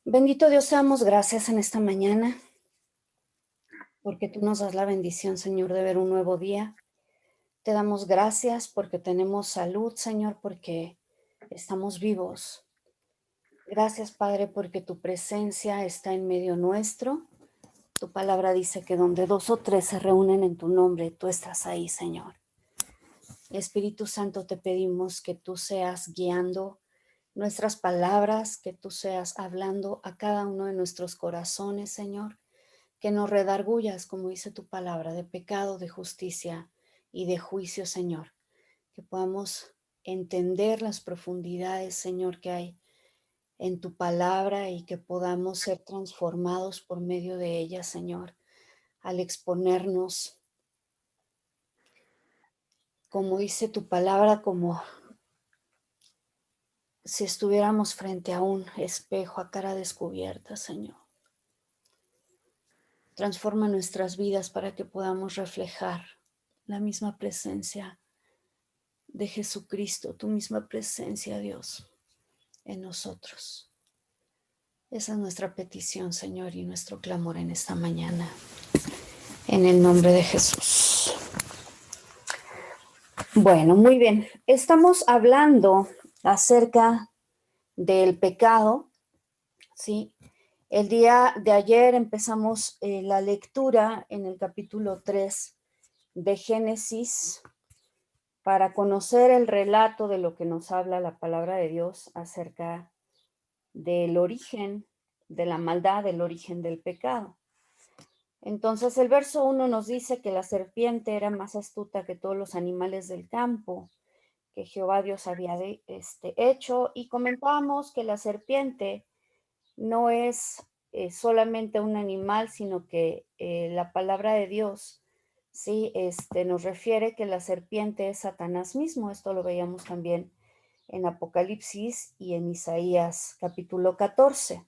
Bendito Dios, te damos gracias en esta mañana, porque tú nos das la bendición, Señor, de ver un nuevo día. Te damos gracias porque tenemos salud, Señor, porque estamos vivos. Gracias, Padre, porque tu presencia está en medio nuestro. Tu palabra dice que donde dos o tres se reúnen en tu nombre, tú estás ahí, Señor. Espíritu Santo, te pedimos que tú seas guiando nuestras palabras, que tú seas hablando a cada uno de nuestros corazones, Señor. Que nos redargullas, como dice tu palabra, de pecado, de justicia y de juicio, Señor. Que podamos entender las profundidades, Señor, que hay en tu palabra y que podamos ser transformados por medio de ella, Señor, al exponernos, como dice tu palabra, como si estuviéramos frente a un espejo a cara descubierta, Señor. Transforma nuestras vidas para que podamos reflejar la misma presencia de Jesucristo, tu misma presencia, Dios, en nosotros. Esa es nuestra petición, Señor, y nuestro clamor en esta mañana, en el nombre de Jesús. Bueno, muy bien. Estamos hablando acerca del pecado, ¿sí? El día de ayer empezamos la lectura en el capítulo 3 de Génesis para conocer el relato de lo que nos habla la palabra de Dios acerca del origen de la maldad, del origen del pecado. Entonces el verso 1 nos dice que la serpiente era más astuta que todos los animales del campo que Jehová Dios había hecho, y comentábamos que la serpiente no es solamente un animal, sino que la palabra de Dios sí nos refiere que la serpiente es Satanás mismo. Esto lo veíamos también en Apocalipsis y en Isaías capítulo 14.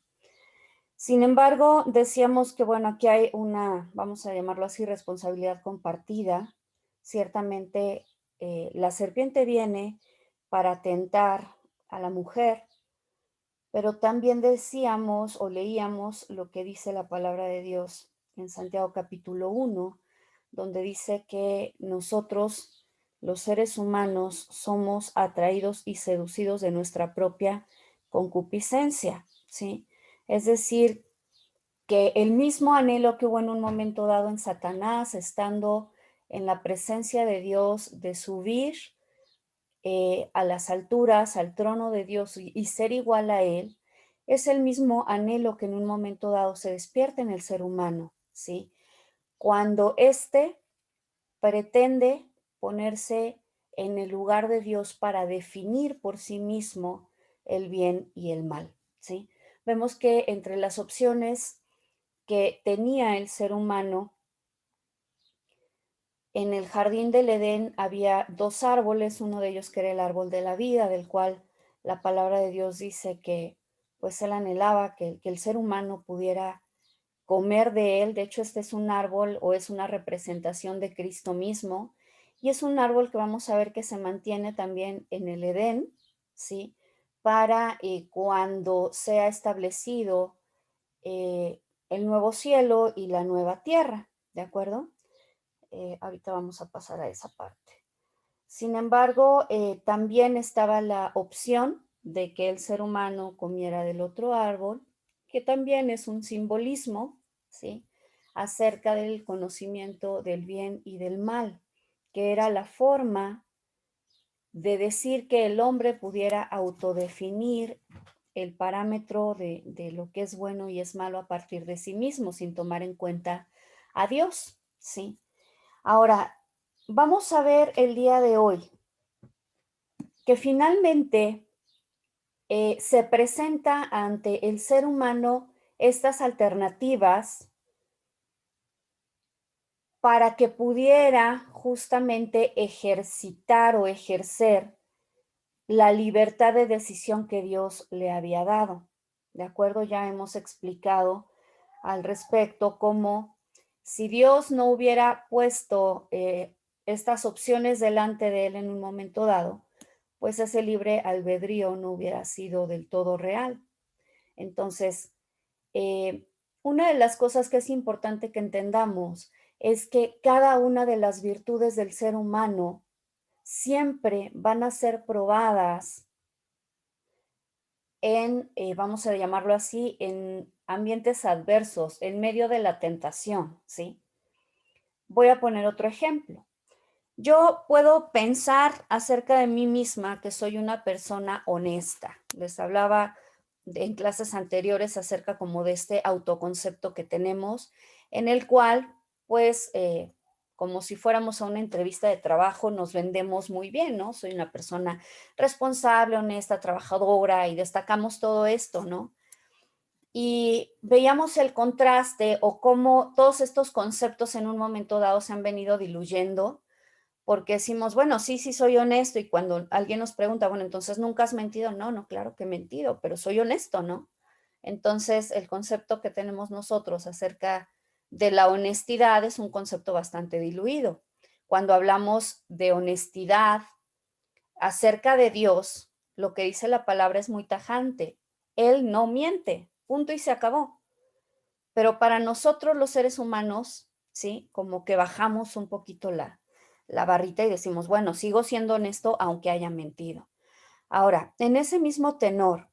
Sin embargo, decíamos que, bueno, aquí hay una, vamos a llamarlo así, responsabilidad compartida. Ciertamente, la serpiente viene para tentar a la mujer, pero también decíamos o leíamos lo que dice la palabra de Dios en Santiago capítulo 1, donde dice que nosotros, los seres humanos, somos atraídos y seducidos de nuestra propia concupiscencia, ¿sí? Es decir, que el mismo anhelo que hubo en un momento dado en Satanás, estando en la presencia de Dios, de subir a las alturas, al trono de Dios y ser igual a Él, es el mismo anhelo que en un momento dado se despierta en el ser humano, ¿sí? Cuando éste pretende ponerse en el lugar de Dios para definir por sí mismo el bien y el mal, ¿sí? Vemos que entre las opciones que tenía el ser humano, en el jardín del Edén había dos árboles, uno de ellos que era el árbol de la vida, del cual la palabra de Dios dice que pues él anhelaba que el ser humano pudiera comer de él. De hecho, este es un árbol o es una representación de Cristo mismo, y es un árbol que vamos a ver que se mantiene también en el Edén, ¿sí? Para cuando sea establecido el nuevo cielo y la nueva tierra, ¿de acuerdo? Ahorita vamos a pasar a esa parte. Sin embargo, también estaba la opción de que el ser humano comiera del otro árbol, que también es un simbolismo, ¿sí? Acerca del conocimiento del bien y del mal, que era la forma de decir que el hombre pudiera autodefinir el parámetro de lo que es bueno y es malo a partir de sí mismo, sin tomar en cuenta a Dios, ¿sí? Ahora, vamos a ver el día de hoy que finalmente se presenta ante el ser humano estas alternativas para que pudiera justamente ejercitar o ejercer la libertad de decisión que Dios le había dado. ¿De acuerdo? Ya hemos explicado al respecto cómo si Dios no hubiera puesto estas opciones delante de él en un momento dado, pues ese libre albedrío no hubiera sido del todo real. Entonces, Eh, una de las cosas que es importante que entendamos es que cada una de las virtudes del ser humano siempre van a ser probadas en, vamos a llamarlo así, en ambientes adversos, en medio de la tentación, ¿sí? Voy a poner otro ejemplo. Yo puedo pensar acerca de mí misma que soy una persona honesta. Les hablaba en clases anteriores acerca como de este autoconcepto que tenemos, en el cual, pues, como si fuéramos a una entrevista de trabajo, nos vendemos muy bien, ¿no? Soy una persona responsable, honesta, trabajadora y destacamos todo esto, ¿no? Y veíamos el contraste o cómo todos estos conceptos en un momento dado se han venido diluyendo porque decimos, bueno, sí, sí soy honesto y cuando alguien nos pregunta, bueno, entonces nunca has mentido. No, no, claro que he mentido, pero soy honesto, ¿no? Entonces, el concepto que tenemos nosotros acerca de la honestidad es un concepto bastante diluido. Cuando hablamos de honestidad acerca de Dios, lo que dice la palabra es muy tajante. Él no miente, punto y se acabó. Pero para nosotros los seres humanos, ¿sí? Como que bajamos un poquito la barrita y decimos, bueno, sigo siendo honesto aunque haya mentido. Ahora, en ese mismo tenor,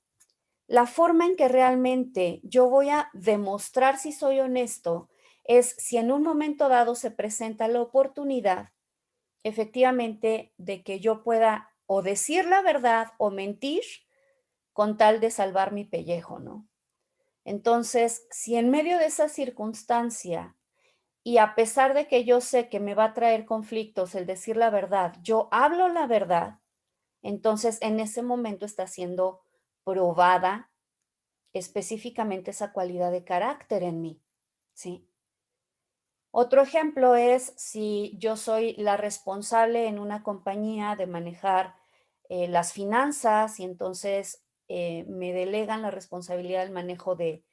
la forma en que realmente yo voy a demostrar si soy honesto es si en un momento dado se presenta la oportunidad, efectivamente, de que yo pueda o decir la verdad o mentir con tal de salvar mi pellejo, ¿no? Entonces, si en medio de esa circunstancia y a pesar de que yo sé que me va a traer conflictos el decir la verdad, yo hablo la verdad, entonces en ese momento está siendo probada específicamente esa cualidad de carácter en mí, ¿sí? Otro ejemplo es si yo soy la responsable en una compañía de manejar las finanzas y entonces me delegan la responsabilidad del manejo de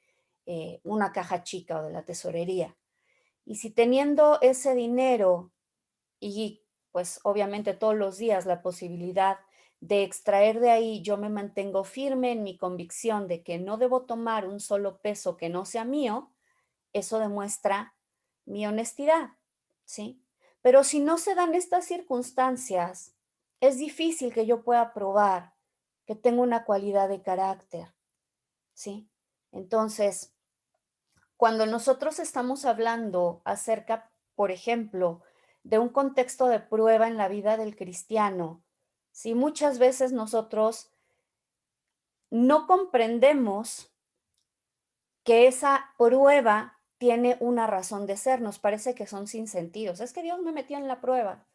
una caja chica o de la tesorería. Y si teniendo ese dinero y pues obviamente todos los días la posibilidad de extraer de ahí, yo me mantengo firme en mi convicción de que no debo tomar un solo peso que no sea mío, eso demuestra mi honestidad, ¿sí? Pero si no se dan estas circunstancias, es difícil que yo pueda probar que tengo una cualidad de carácter, ¿sí? Entonces, cuando nosotros estamos hablando acerca, por ejemplo, de un contexto de prueba en la vida del cristiano, si muchas veces nosotros no comprendemos que esa prueba tiene una razón de ser, nos parece que son sin sentidos. Es que Dios me metió en la prueba,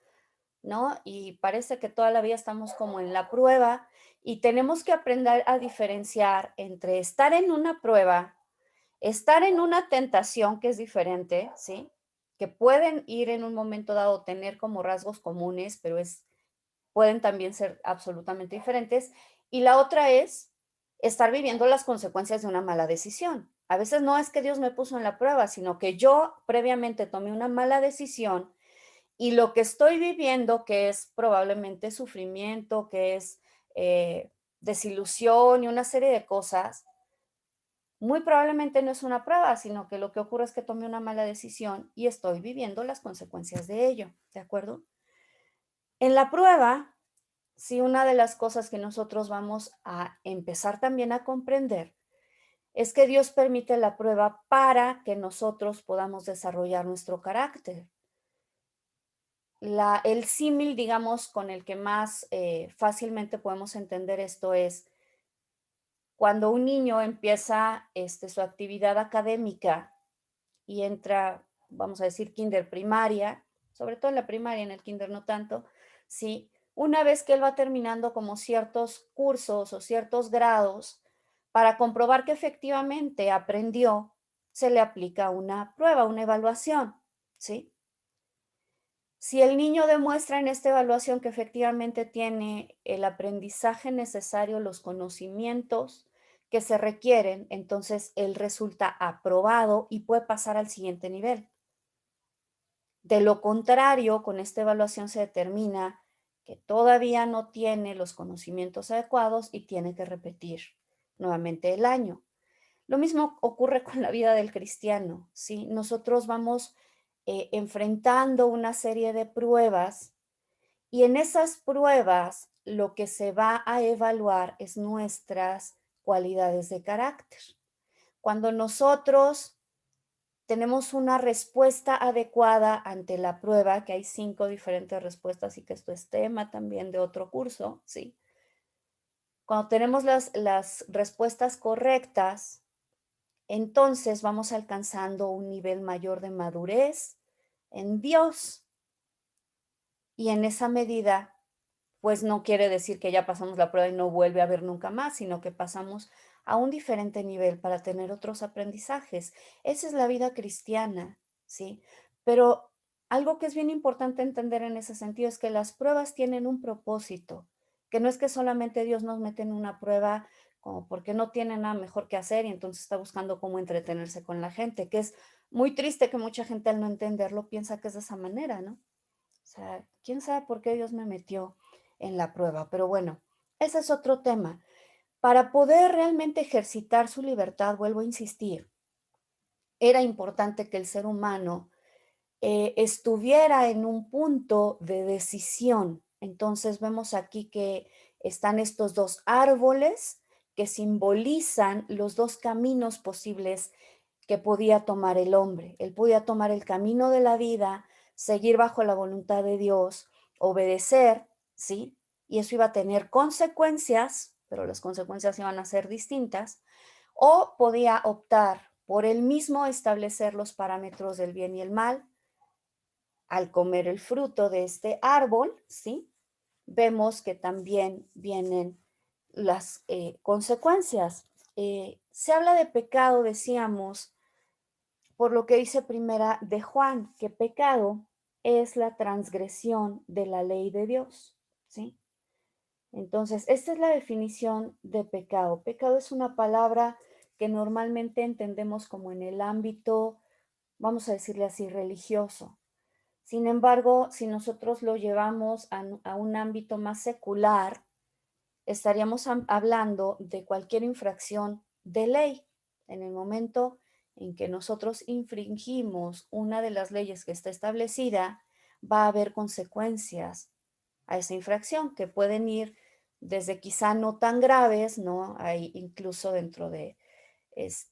¿no? Y parece que toda la vida estamos como en la prueba y tenemos que aprender a diferenciar entre estar en una prueba, estar en una tentación que es diferente, ¿sí? Que pueden ir en un momento dado tener como rasgos comunes, pero pueden también ser absolutamente diferentes. Y la otra es estar viviendo las consecuencias de una mala decisión. A veces no es que Dios me puso en la prueba, sino que yo previamente tomé una mala decisión y lo que estoy viviendo, que es probablemente sufrimiento, que es desilusión y una serie de cosas, muy probablemente no es una prueba, sino que lo que ocurre es que tomé una mala decisión y estoy viviendo las consecuencias de ello, ¿de acuerdo? En la prueba, sí, una de las cosas que nosotros vamos a empezar también a comprender es que Dios permite la prueba para que nosotros podamos desarrollar nuestro carácter. El símil, digamos, con el que más fácilmente podemos entender esto es cuando un niño empieza su actividad académica y entra, vamos a decir, kinder primaria, sobre todo en la primaria, en el kinder no tanto, ¿sí? Una vez que él va terminando como ciertos cursos o ciertos grados, para comprobar que efectivamente aprendió, se le aplica una prueba, una evaluación, ¿sí? Si el niño demuestra en esta evaluación que efectivamente tiene el aprendizaje necesario, los conocimientos que se requieren, entonces él resulta aprobado y puede pasar al siguiente nivel. De lo contrario, con esta evaluación se determina que todavía no tiene los conocimientos adecuados y tiene que repetir nuevamente el año. Lo mismo ocurre con la vida del cristiano, ¿sí? Nosotros vamos enfrentando una serie de pruebas y en esas pruebas lo que se va a evaluar es nuestras cualidades de carácter. Cuando nosotros tenemos una respuesta adecuada ante la prueba, que hay 5 diferentes respuestas y que esto es tema también de otro curso, ¿sí? Cuando tenemos las respuestas correctas, entonces vamos alcanzando un nivel mayor de madurez en Dios. Y en esa medida, pues no quiere decir que ya pasamos la prueba y no vuelve a haber nunca más, sino que pasamos a un diferente nivel para tener otros aprendizajes. Esa es la vida cristiana, ¿sí? Pero algo que es bien importante entender en ese sentido es que las pruebas tienen un propósito, que no es que solamente Dios nos mete en una prueba como porque no tiene nada mejor que hacer y entonces está buscando cómo entretenerse con la gente, que es muy triste que mucha gente al no entenderlo piensa que es de esa manera, ¿no? O sea, quién sabe por qué Dios me metió en la prueba, pero bueno, ese es otro tema. Para poder realmente ejercitar su libertad, vuelvo a insistir, era importante que el ser humano estuviera en un punto de decisión. Entonces vemos aquí que están estos dos árboles que simbolizan los dos caminos posibles que podía tomar el hombre. Él podía tomar el camino de la vida, seguir bajo la voluntad de Dios, obedecer, ¿sí? Y eso iba a tener consecuencias, pero las consecuencias iban a ser distintas, o podía optar por él mismo establecer los parámetros del bien y el mal. Al comer el fruto de este árbol, ¿sí? Vemos que también vienen las consecuencias. Se habla de pecado, decíamos, por lo que dice primera de Juan, que pecado es la transgresión de la ley de Dios, ¿sí? Entonces, esta es la definición de pecado. Pecado es una palabra que normalmente entendemos como en el ámbito, vamos a decirle así, religioso. Sin embargo, si nosotros lo llevamos a un ámbito más secular, estaríamos hablando de cualquier infracción de ley. En el momento en que nosotros infringimos una de las leyes que está establecida, va a haber consecuencias a esa infracción que pueden ir desde quizá no tan graves, ¿no? Hay incluso dentro de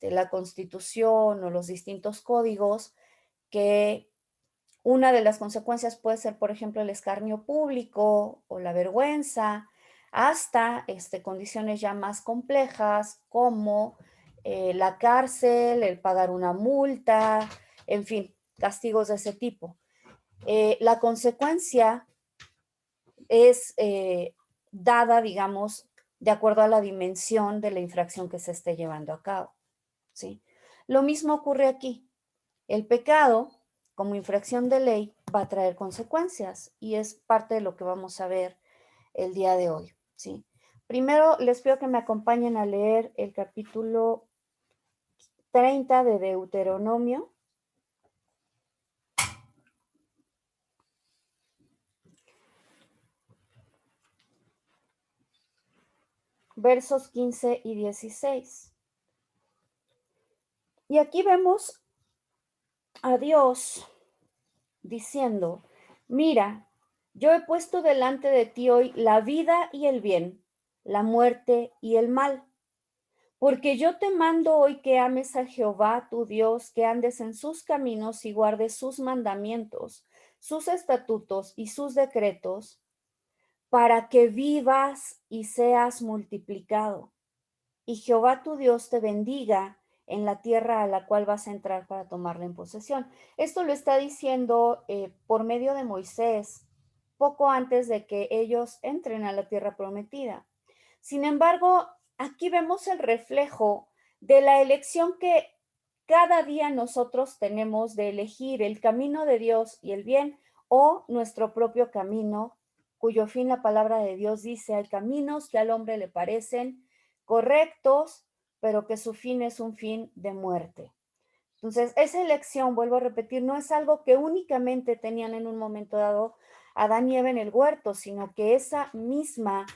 la Constitución o los distintos códigos que una de las consecuencias puede ser, por ejemplo, el escarnio público o la vergüenza, hasta condiciones ya más complejas como la cárcel, el pagar una multa, en fin, castigos de ese tipo. La consecuencia es dada, digamos, de acuerdo a la dimensión de la infracción que se esté llevando a cabo, ¿sí? Lo mismo ocurre aquí. El pecado, como infracción de ley, va a traer consecuencias y es parte de lo que vamos a ver el día de hoy, ¿sí? Primero, les pido que me acompañen a leer el capítulo 30 de Deuteronomio. Versos 15 y 16. Y aquí vemos a Dios diciendo, mira, yo he puesto delante de ti hoy la vida y el bien, la muerte y el mal. Porque yo te mando hoy que ames a Jehová tu Dios, que andes en sus caminos y guardes sus mandamientos, sus estatutos y sus decretos, para que vivas y seas multiplicado. Y Jehová tu Dios te bendiga en la tierra a la cual vas a entrar para tomarla en posesión. Esto lo está diciendo por medio de Moisés, poco antes de que ellos entren a la tierra prometida. Sin embargo, aquí vemos el reflejo de la elección que cada día nosotros tenemos de elegir el camino de Dios y el bien o nuestro propio camino, cuyo fin la palabra de Dios dice, hay caminos que al hombre le parecen correctos, pero que su fin es un fin de muerte. Entonces, esa elección, vuelvo a repetir, no es algo que únicamente tenían en un momento dado Adán y Eva en el huerto, sino que esa misma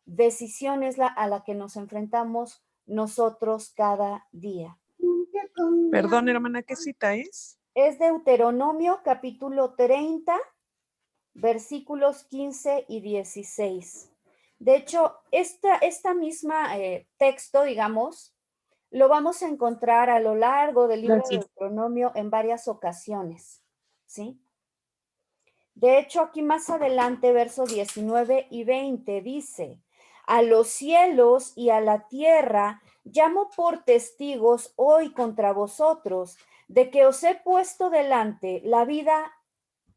decisión es a la que nos enfrentamos nosotros cada día. Perdón, hermana, ¿qué cita es? Es Deuteronomio capítulo 30, versículos 15 y 16. De hecho, esta misma texto, digamos, lo vamos a encontrar a lo largo del libro de Gracias. Deuteronomio en varias ocasiones, ¿sí? De hecho, aquí más adelante, versos 19 y 20, dice, a los cielos y a la tierra llamo por testigos hoy contra vosotros, de que os he puesto delante la vida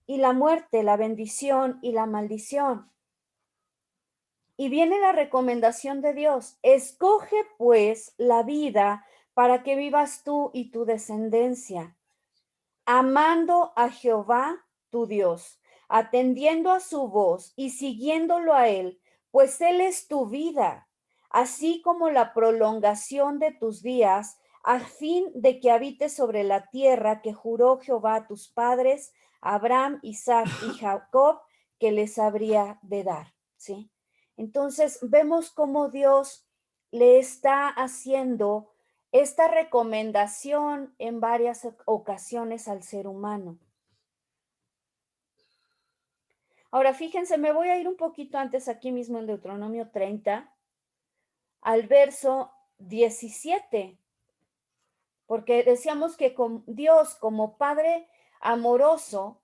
y la muerte, la bendición y la maldición. Y viene la recomendación de Dios, escoge pues la vida para que vivas tú y tu descendencia, amando a Jehová tu Dios, atendiendo a su voz y siguiéndolo a él, pues él es tu vida, así como la prolongación de tus días, a fin de que habites sobre la tierra que juró Jehová a tus padres, Abraham, Isaac y Jacob, que les habría de dar, ¿sí? Entonces vemos cómo Dios le está haciendo esta recomendación en varias ocasiones al ser humano. Ahora, fíjense, me voy a ir un poquito antes aquí mismo en Deuteronomio 30, al verso 17, porque decíamos que con Dios como Padre amoroso,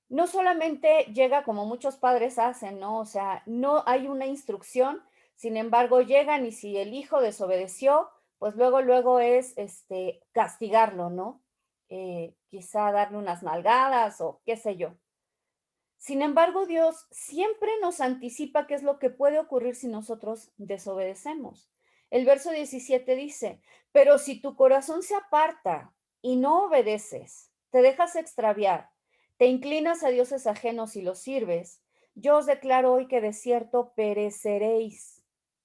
no solamente llega como muchos padres hacen, ¿no? O sea, no hay una instrucción, sin embargo, llegan y si el hijo desobedeció, pues luego es castigarlo, ¿no? Quizá darle unas nalgadas o qué sé yo. Sin embargo, Dios siempre nos anticipa qué es lo que puede ocurrir si nosotros desobedecemos. El verso 17 dice, pero si tu corazón se aparta y no obedeces, te dejas extraviar, te inclinas a dioses ajenos y los sirves, yo os declaro hoy que de cierto pereceréis,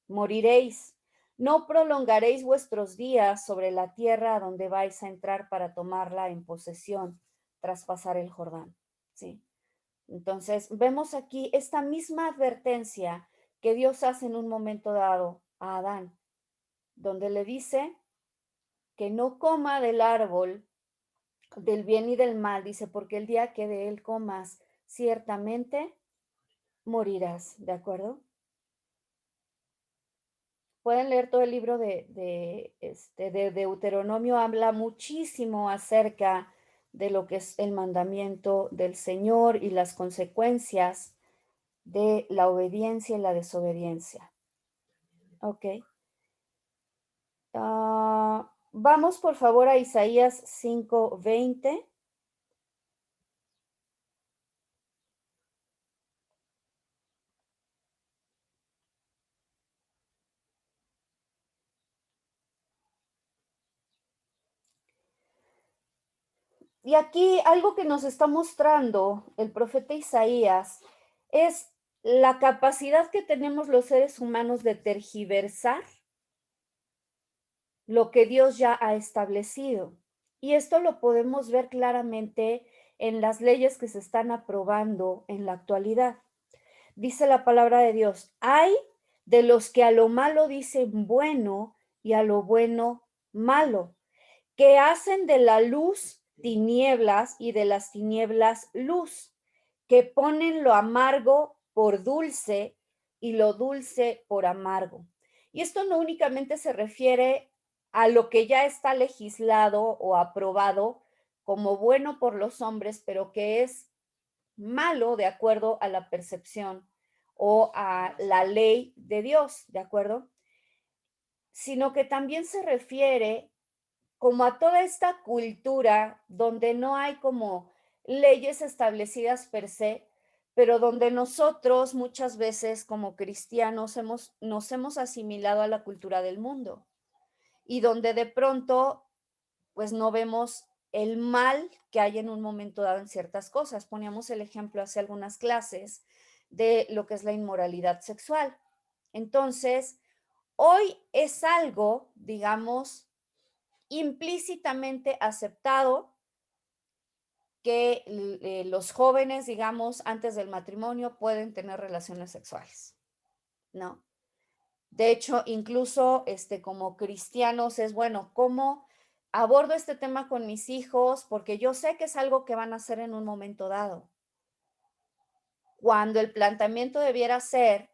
moriréis, no prolongaréis vuestros días sobre la tierra a donde vais a entrar para tomarla en posesión tras pasar el Jordán. ¿Sí? Entonces, vemos aquí esta misma advertencia que Dios hace en un momento dado a Adán, donde le dice que no coma del árbol del bien y del mal, dice, porque el día que de él comas, ciertamente morirás, ¿de acuerdo? Pueden leer todo el libro de Deuteronomio, habla muchísimo acerca de lo que es el mandamiento del Señor y las consecuencias de la obediencia y la desobediencia. Ok. Vamos por favor a Isaías 5:20. Y aquí algo que nos está mostrando el profeta Isaías es la capacidad que tenemos los seres humanos de tergiversar lo que Dios ya ha establecido. Y esto lo podemos ver claramente en las leyes que se están aprobando en la actualidad. Dice la palabra de Dios, hay de los que a lo malo dicen bueno y a lo bueno malo, que hacen de la luz tinieblas y de las tinieblas luz, que ponen lo amargo por dulce y lo dulce por amargo. Y esto no únicamente se refiere a lo que ya está legislado o aprobado como bueno por los hombres, pero que es malo de acuerdo a la percepción o a la ley de Dios, ¿de acuerdo? Sino que también se refiere como a toda esta cultura donde no hay como leyes establecidas per se, pero donde nosotros muchas veces como cristianos nos hemos asimilado a la cultura del mundo y donde de pronto pues no vemos el mal que hay en un momento dado en ciertas cosas. Poníamos el ejemplo hace algunas clases de lo que es la inmoralidad sexual. Entonces, hoy es algo, digamos, implícitamente aceptado que los jóvenes, digamos, antes del matrimonio pueden tener relaciones sexuales, ¿no? De hecho, incluso como cristianos es bueno, ¿cómo abordo este tema con mis hijos? Porque yo sé que es algo que van a hacer en un momento dado. Cuando el planteamiento debiera ser,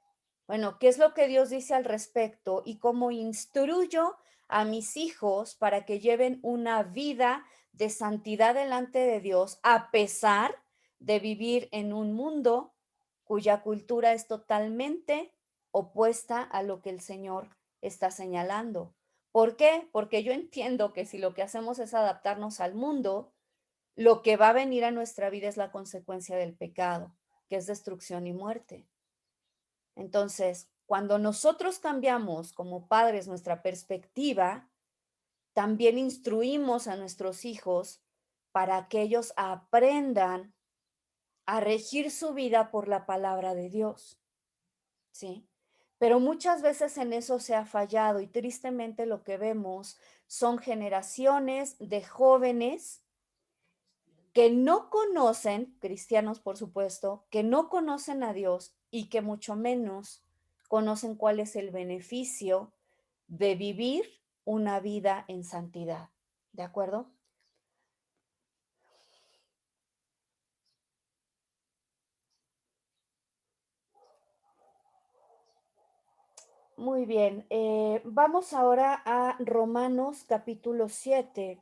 bueno, ¿qué es lo que Dios dice al respecto y cómo instruyo a mis hijos para que lleven una vida de santidad delante de Dios, a pesar de vivir en un mundo cuya cultura es totalmente opuesta a lo que el Señor está señalando? ¿Por qué? Porque yo entiendo que si lo que hacemos es adaptarnos al mundo, lo que va a venir a nuestra vida es la consecuencia del pecado, que es destrucción y muerte. Entonces, cuando nosotros cambiamos como padres nuestra perspectiva, también instruimos a nuestros hijos para que ellos aprendan a regir su vida por la palabra de Dios, ¿sí? Pero muchas veces en eso se ha fallado y tristemente lo que vemos son generaciones de jóvenes que no conocen, cristianos por supuesto, que no conocen a Dios y que mucho menos conocen cuál es el beneficio de vivir una vida en santidad. ¿De acuerdo? Muy bien. Vamos ahora a Romanos capítulo 7.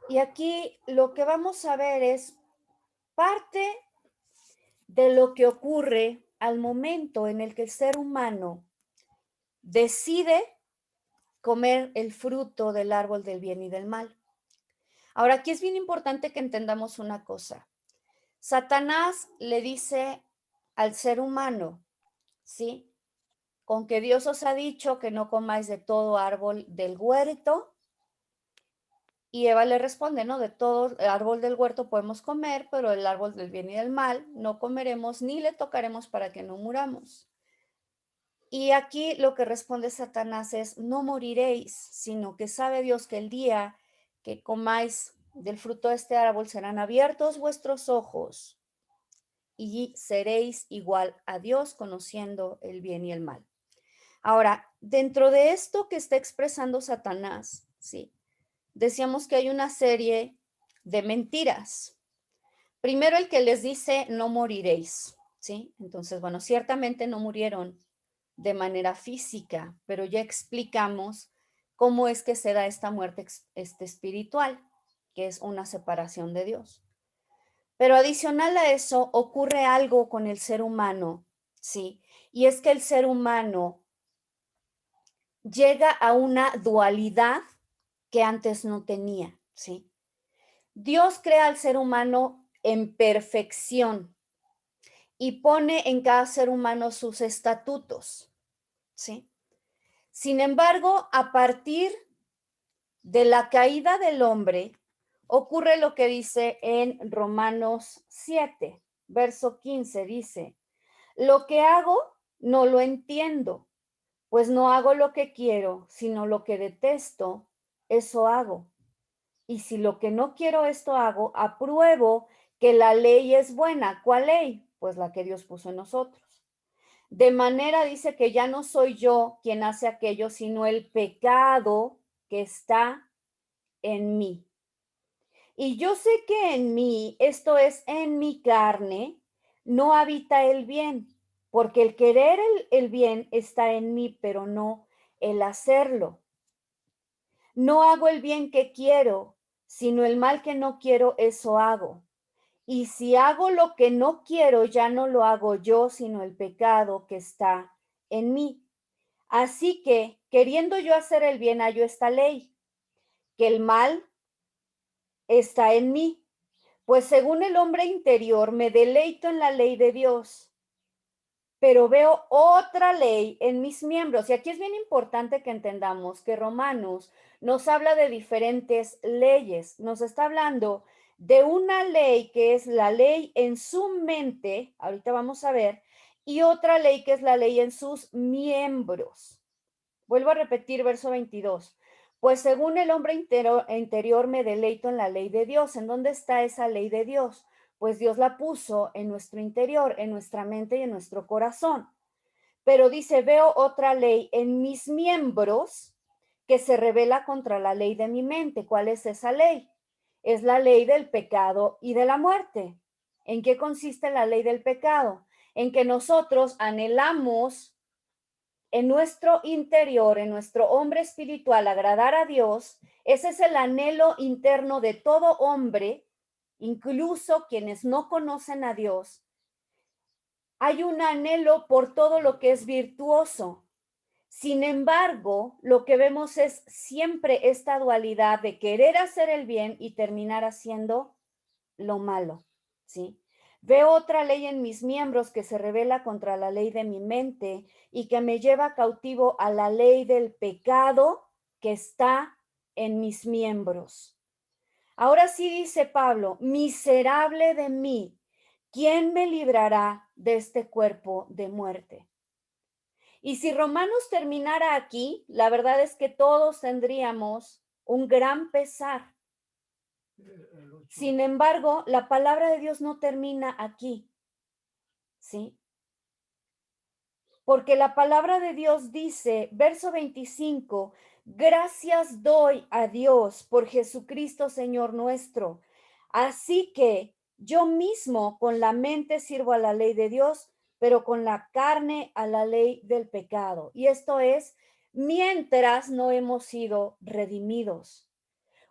Y aquí lo que vamos a ver es parte de lo que ocurre al momento en el que el ser humano decide comer el fruto del árbol del bien y del mal. Ahora, aquí es bien importante que entendamos una cosa. Satanás le dice al ser humano, ¿sí? Con que Dios os ha dicho que no comáis de todo árbol del huerto. Y Eva le responde, ¿no? De todo árbol del huerto podemos comer, pero el árbol del bien y del mal no comeremos ni le tocaremos para que no muramos. Y aquí lo que responde Satanás es, no moriréis, sino que sabe Dios que el día que comáis del fruto de este árbol serán abiertos vuestros ojos y seréis igual a Dios conociendo el bien y el mal. Ahora, dentro de esto que está expresando Satanás, sí, decíamos que hay una serie de mentiras. Primero el que les dice no moriréis, ¿sí? Entonces, bueno, ciertamente no murieron de manera física, pero ya explicamos cómo es que se da esta muerte espiritual, que es una separación de Dios. Pero adicional a eso ocurre algo con el ser humano, ¿sí? Y es que el ser humano llega a una dualidad que antes no tenía, ¿sí? Dios crea al ser humano en perfección y pone en cada ser humano sus estatutos, ¿sí? Sin embargo, a partir de la caída del hombre, ocurre lo que dice en Romanos 7, verso 15, dice, lo que hago no lo entiendo, pues no hago lo que quiero, sino lo que detesto, eso hago. Y si lo que no quiero esto hago, apruebo que la ley es buena. ¿Cuál ley? Pues la que Dios puso en nosotros. De manera dice que ya no soy yo quien hace aquello, sino el pecado que está en mí. Y yo sé que en mí, esto es en mi carne, no habita el bien, porque el querer el bien está en mí, pero no el hacerlo. No hago el bien que quiero, sino el mal que no quiero, eso hago. Y si hago lo que no quiero, ya no lo hago yo, sino el pecado que está en mí. Así que, queriendo yo hacer el bien, hallo esta ley, que el mal está en mí, pues según el hombre interior me deleito en la ley de Dios, pero veo otra ley en mis miembros. Y aquí es bien importante que entendamos que Romanos nos habla de diferentes leyes, nos está hablando de una ley que es la ley en su mente, ahorita vamos a ver, y otra ley que es la ley en sus miembros. Vuelvo a repetir verso 22. Pues según el hombre interior me deleito en la ley de Dios. ¿En dónde está esa ley de Dios? Pues Dios la puso en nuestro interior, en nuestra mente y en nuestro corazón. Pero dice, veo otra ley en mis miembros que se revela contra la ley de mi mente. ¿Cuál es esa ley? Es la ley del pecado y de la muerte. ¿En qué consiste la ley del pecado? En que nosotros anhelamos en nuestro interior, en nuestro hombre espiritual, agradar a Dios. Ese es el anhelo interno de todo hombre, incluso quienes no conocen a Dios. Hay un anhelo por todo lo que es virtuoso. Sin embargo, lo que vemos es siempre esta dualidad de querer hacer el bien y terminar haciendo lo malo, ¿sí? Veo otra ley en mis miembros que se revela contra la ley de mi mente y que me lleva cautivo a la ley del pecado que está en mis miembros. Ahora sí dice Pablo, miserable de mí, ¿quién me librará de este cuerpo de muerte? Y si Romanos terminara aquí, la verdad es que todos tendríamos un gran pesar. Sin embargo, la palabra de Dios no termina aquí, ¿sí? Porque la palabra de Dios dice, verso 25, gracias doy a Dios por Jesucristo, Señor nuestro. Así que yo mismo con la mente sirvo a la ley de Dios, pero con la carne a la ley del pecado. Y esto es, mientras no hemos sido redimidos.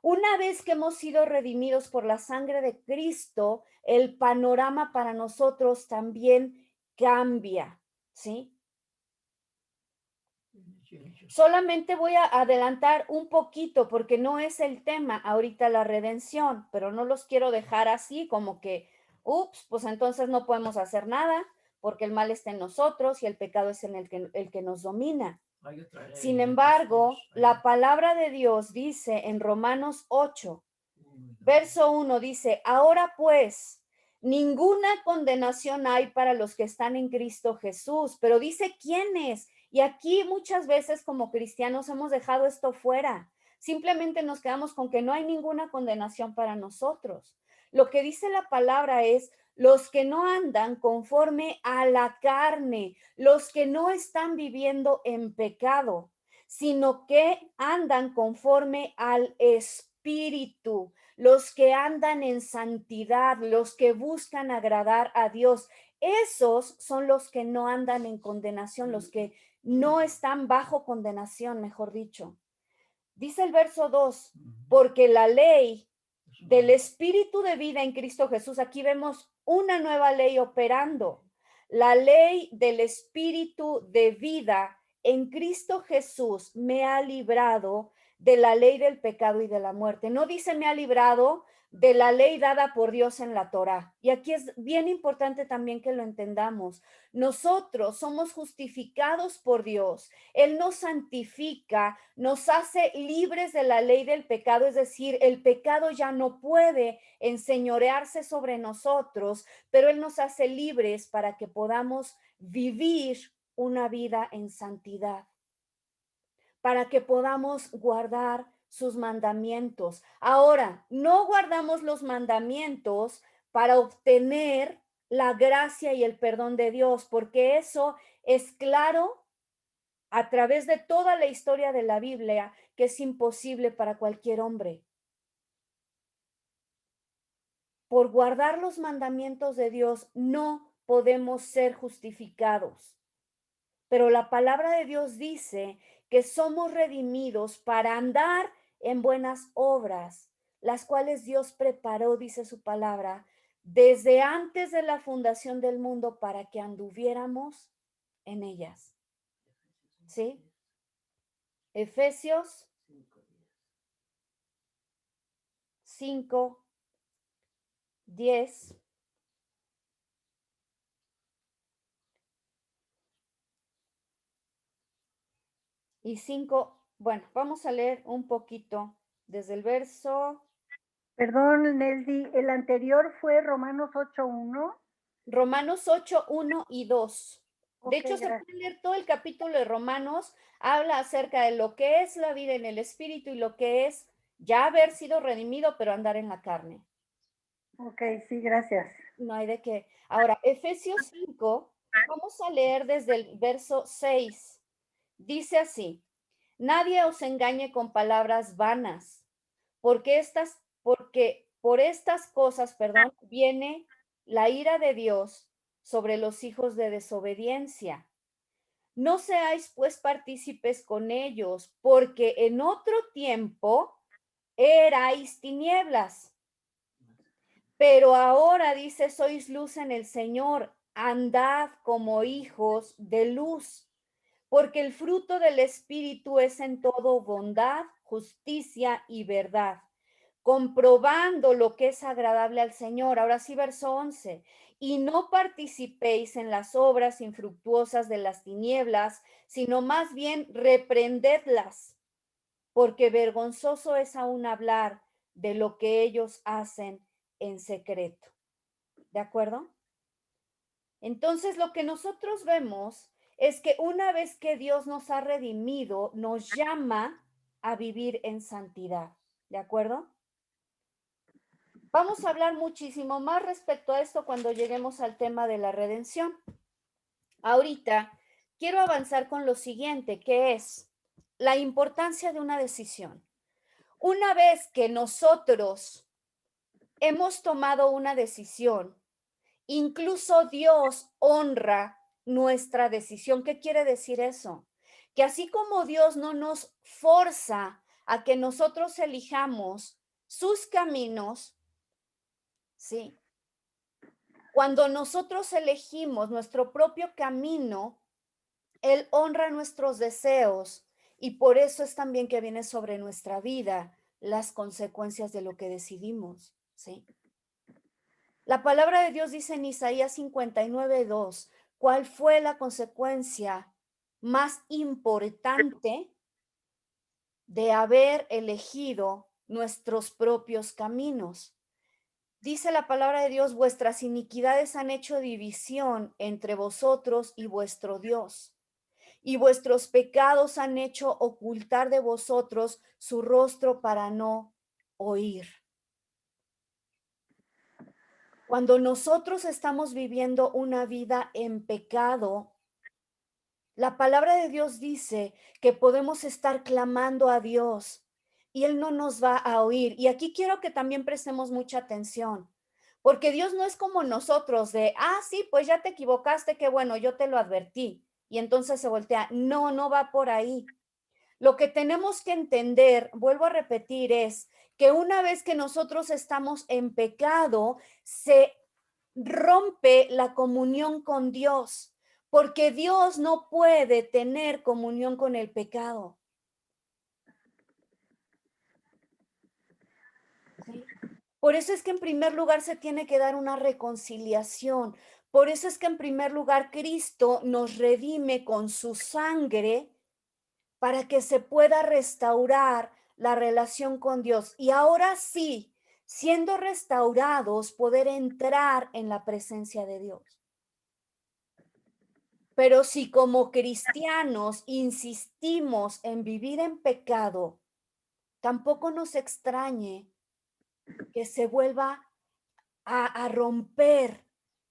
Una vez que hemos sido redimidos por la sangre de Cristo, el panorama para nosotros también cambia, ¿sí? Solamente voy a adelantar un poquito porque no es el tema ahorita la redención, pero no los quiero dejar así como que, ups, pues entonces no podemos hacer nada porque el mal está en nosotros y el pecado es en el que nos domina. Sin embargo, la palabra de Dios dice en Romanos 8, verso 1 dice, ahora pues, ninguna condenación hay para los que están en Cristo Jesús, pero dice quiénes. Y aquí muchas veces como cristianos hemos dejado esto fuera. Simplemente nos quedamos con que no hay ninguna condenación para nosotros. Lo que dice la palabra es los que no andan conforme a la carne, los que no están viviendo en pecado, sino que andan conforme al Espíritu, los que andan en santidad, los que buscan agradar a Dios. Esos son los que no andan en condenación, los que no están bajo condenación, mejor dicho. Dice el verso 2, porque la ley del Espíritu de vida en Cristo Jesús, aquí vemos una nueva ley operando. La ley del Espíritu de vida en Cristo Jesús me ha librado de la ley del pecado y de la muerte. No dice me ha librado de la ley dada por Dios en la Torá. Y aquí es bien importante también que lo entendamos. Nosotros somos justificados por Dios. Él nos santifica, nos hace libres de la ley del pecado, es decir, el pecado ya no puede enseñorearse sobre nosotros, pero Él nos hace libres para que podamos vivir una vida en santidad, para que podamos guardar sus mandamientos. Ahora, no guardamos los mandamientos para obtener la gracia y el perdón de Dios, porque eso es claro a través de toda la historia de la Biblia que es imposible para cualquier hombre. Por guardar los mandamientos de Dios no podemos ser justificados. Pero la palabra de Dios dice que somos redimidos para andar en buenas obras, las cuales Dios preparó, dice su palabra, desde antes de la fundación del mundo para que anduviéramos en ellas. ¿Sí? Efesios 5, 10. Y 5, bueno, vamos a leer un poquito desde el verso. Perdón, Nelly, el anterior fue Romanos 8:1. Romanos 8, 1 y 2. De Ok, hecho, se gracias. puede leer todo el capítulo de Romanos, habla acerca de lo que es la vida en el espíritu y lo que es ya haber sido redimido, pero andar en la carne. Ok, sí, gracias. No hay de qué. Ahora, Efesios 5, vamos a leer desde el verso 6. Dice así: nadie os engañe con palabras vanas, porque por estas cosas, perdón, viene la ira de Dios sobre los hijos de desobediencia. No seáis pues partícipes con ellos, porque en otro tiempo erais tinieblas, pero ahora dice, sois luz en el Señor, andad como hijos de luz, porque el fruto del Espíritu es en todo bondad, justicia y verdad, comprobando lo que es agradable al Señor. Ahora sí, verso 11. Y no participéis en las obras infructuosas de las tinieblas, sino más bien reprendedlas, porque vergonzoso es aún hablar de lo que ellos hacen en secreto. ¿De acuerdo? Entonces, lo que nosotros vemos es que una vez que Dios nos ha redimido, nos llama a vivir en santidad. ¿De acuerdo? Vamos a hablar muchísimo más respecto a esto cuando lleguemos al tema de la redención. Ahorita quiero avanzar con lo siguiente, que es la importancia de una decisión. Una vez que nosotros hemos tomado una decisión, incluso Dios honra nuestra decisión. ¿Qué quiere decir eso? Que así como Dios no nos forza a que nosotros elijamos sus caminos, ¿sí? Cuando nosotros elegimos nuestro propio camino, Él honra nuestros deseos y por eso es también que viene sobre nuestra vida las consecuencias de lo que decidimos, ¿sí? La palabra de Dios dice en Isaías 59:2, ¿cuál fue la consecuencia más importante de haber elegido nuestros propios caminos? Dice la palabra de Dios, vuestras iniquidades han hecho división entre vosotros y vuestro Dios, y vuestros pecados han hecho ocultar de vosotros su rostro para no oír. Cuando nosotros estamos viviendo una vida en pecado, la palabra de Dios dice que podemos estar clamando a Dios y Él no nos va a oír. Y aquí quiero que también prestemos mucha atención, porque Dios no es como nosotros de, sí, pues ya te equivocaste, qué bueno, yo te lo advertí. Y entonces se voltea. No, no va por ahí. Lo que tenemos que entender, vuelvo a repetir, es que una vez que nosotros estamos en pecado, se rompe la comunión con Dios, porque Dios no puede tener comunión con el pecado. ¿Sí? Por eso es que en primer lugar se tiene que dar una reconciliación. Por eso es que en primer lugar Cristo nos redime con su sangre para que se pueda restaurar la relación con Dios. Y ahora sí, siendo restaurados, poder entrar en la presencia de Dios. Pero si como cristianos insistimos en vivir en pecado, tampoco nos extrañe que se vuelva a romper,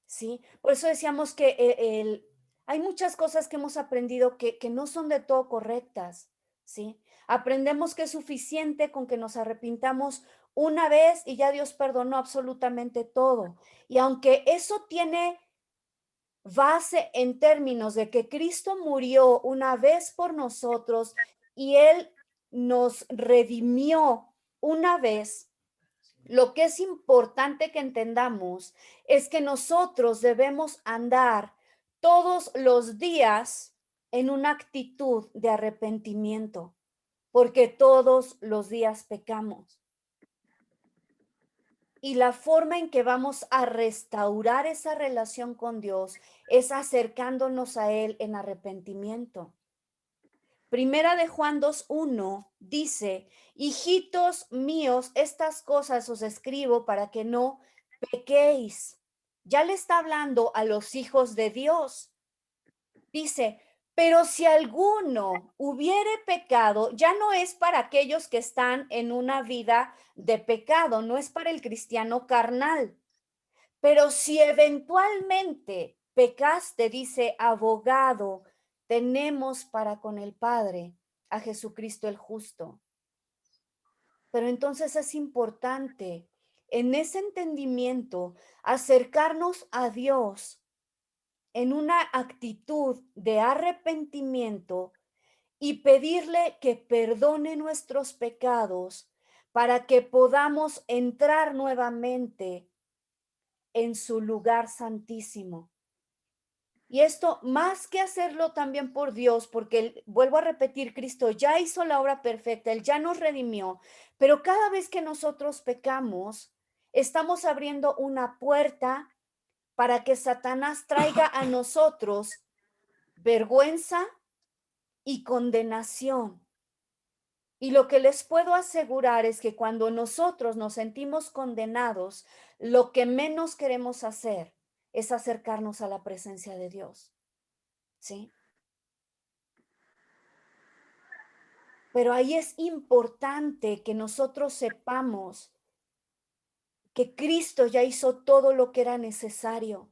¿sí? Por eso decíamos que hay muchas cosas que hemos aprendido que no son de todo correctas, ¿sí? Aprendemos que es suficiente con que nos arrepintamos una vez y ya Dios perdonó absolutamente todo. Y aunque eso tiene base en términos de que Cristo murió una vez por nosotros y Él nos redimió una vez, lo que es importante que entendamos es que nosotros debemos andar todos los días en una actitud de arrepentimiento, porque todos los días pecamos. Y la forma en que vamos a restaurar esa relación con Dios es acercándonos a Él en arrepentimiento. Primera de Juan 2:1 dice, hijitos míos, estas cosas os escribo para que no pequéis. Ya le está hablando a los hijos de Dios. Dice, pero si alguno hubiere pecado, ya no es para aquellos que están en una vida de pecado, no es para el cristiano carnal. Pero si eventualmente pecaste, dice, abogado, tenemos para con el Padre a Jesucristo el justo. Pero entonces es importante en ese entendimiento acercarnos a Dios en una actitud de arrepentimiento y pedirle que perdone nuestros pecados para que podamos entrar nuevamente en su lugar santísimo. Y esto más que hacerlo también por Dios, porque vuelvo a repetir, Cristo ya hizo la obra perfecta, Él ya nos redimió, pero cada vez que nosotros pecamos, estamos abriendo una puerta para que Satanás traiga a nosotros vergüenza y condenación. Y lo que les puedo asegurar es que cuando nosotros nos sentimos condenados, lo que menos queremos hacer es acercarnos a la presencia de Dios. ¿Sí? Pero ahí es importante que nosotros sepamos que Cristo ya hizo todo lo que era necesario.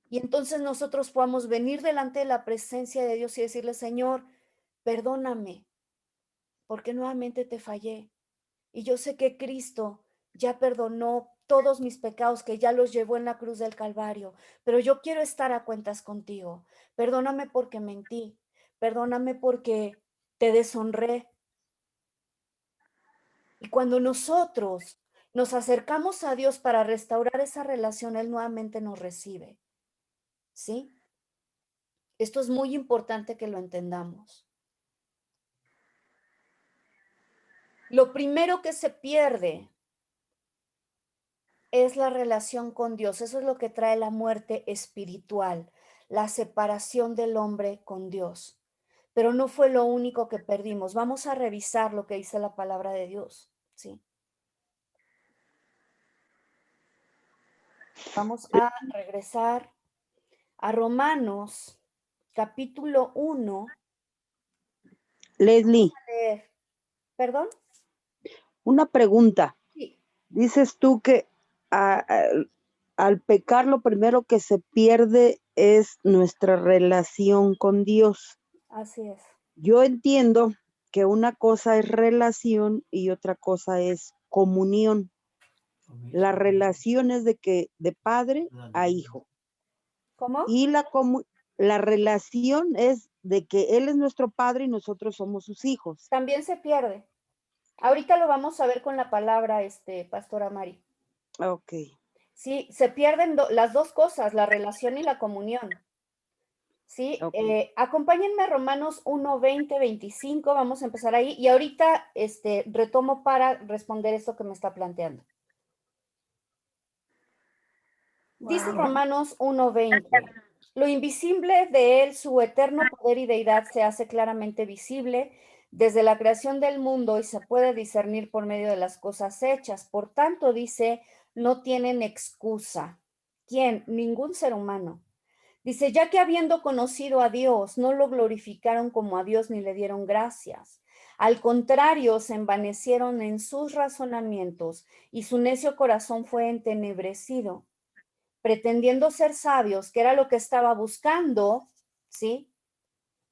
Y entonces nosotros podamos venir delante de la presencia de Dios y decirle, Señor, perdóname, porque nuevamente te fallé. Y yo sé que Cristo ya perdonó todos mis pecados, que ya los llevó en la cruz del Calvario, pero yo quiero estar a cuentas contigo. Perdóname porque mentí, perdóname porque te deshonré. Y cuando nosotros nos acercamos a Dios para restaurar esa relación, Él nuevamente nos recibe. ¿Sí? Esto es muy importante que lo entendamos. Lo primero que se pierde es la relación con Dios. Eso es lo que trae la muerte espiritual, la separación del hombre con Dios. Pero no fue lo único que perdimos. Vamos a revisar lo que dice la palabra de Dios. ¿Sí? Vamos a regresar a Romanos, capítulo 1. Leslie, Leer. ¿Perdón? una pregunta. Sí, Dices tú que al pecar lo primero que se pierde es nuestra relación con Dios. así es. Yo entiendo que una cosa es relación y otra cosa es comunión. La relación es de padre a hijo. ¿Cómo? Y la relación es de que Él es nuestro padre y nosotros somos sus hijos. También se pierde. Ahorita lo vamos a ver con la palabra, Pastora Mari. Ok. Sí, se pierden las dos cosas, la relación y la comunión. Sí, Okay. Acompáñenme a Romanos 1, 20, 25, vamos a empezar ahí y ahorita retomo para responder esto que me está planteando. Dice Romanos 1:20, lo invisible de él, su eterno poder y deidad se hace claramente visible desde la creación del mundo y se puede discernir por medio de las cosas hechas. Por tanto, dice, no tienen excusa. ¿Quién? Ningún ser humano. Dice, ya que habiendo conocido a Dios, no lo glorificaron como a Dios ni le dieron gracias. Al contrario, se envanecieron en sus razonamientos y su necio corazón fue entenebrecido pretendiendo ser sabios, que era lo que estaba buscando, ¿sí?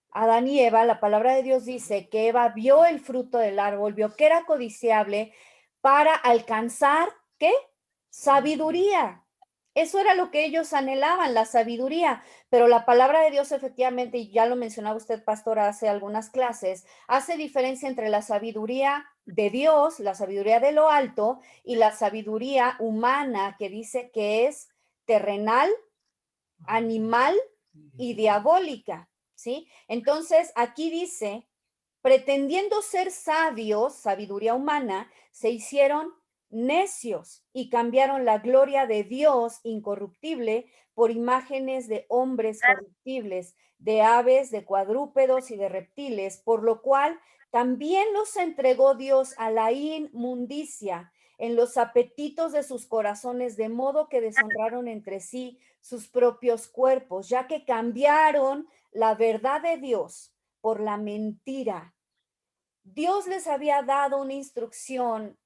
Adán y Eva, la palabra de Dios dice que Eva vio el fruto del árbol, vio que era codiciable para alcanzar, ¿qué? Sabiduría. Eso era lo que ellos anhelaban, la sabiduría. Pero la palabra de Dios efectivamente, y ya lo mencionaba usted, pastora, hace algunas clases, hace diferencia entre la sabiduría de Dios, la sabiduría de lo alto, y la sabiduría humana que dice que es terrenal, animal y diabólica, ¿sí? Entonces, aquí dice, pretendiendo ser sabios, sabiduría humana, se hicieron necios y cambiaron la gloria de Dios incorruptible por imágenes de hombres corruptibles, de aves, de cuadrúpedos y de reptiles, por lo cual también los entregó Dios a la inmundicia en los apetitos de sus corazones, de modo que deshonraron entre sí sus propios cuerpos, ya que cambiaron la verdad de Dios por la mentira. Dios les había dado una instrucción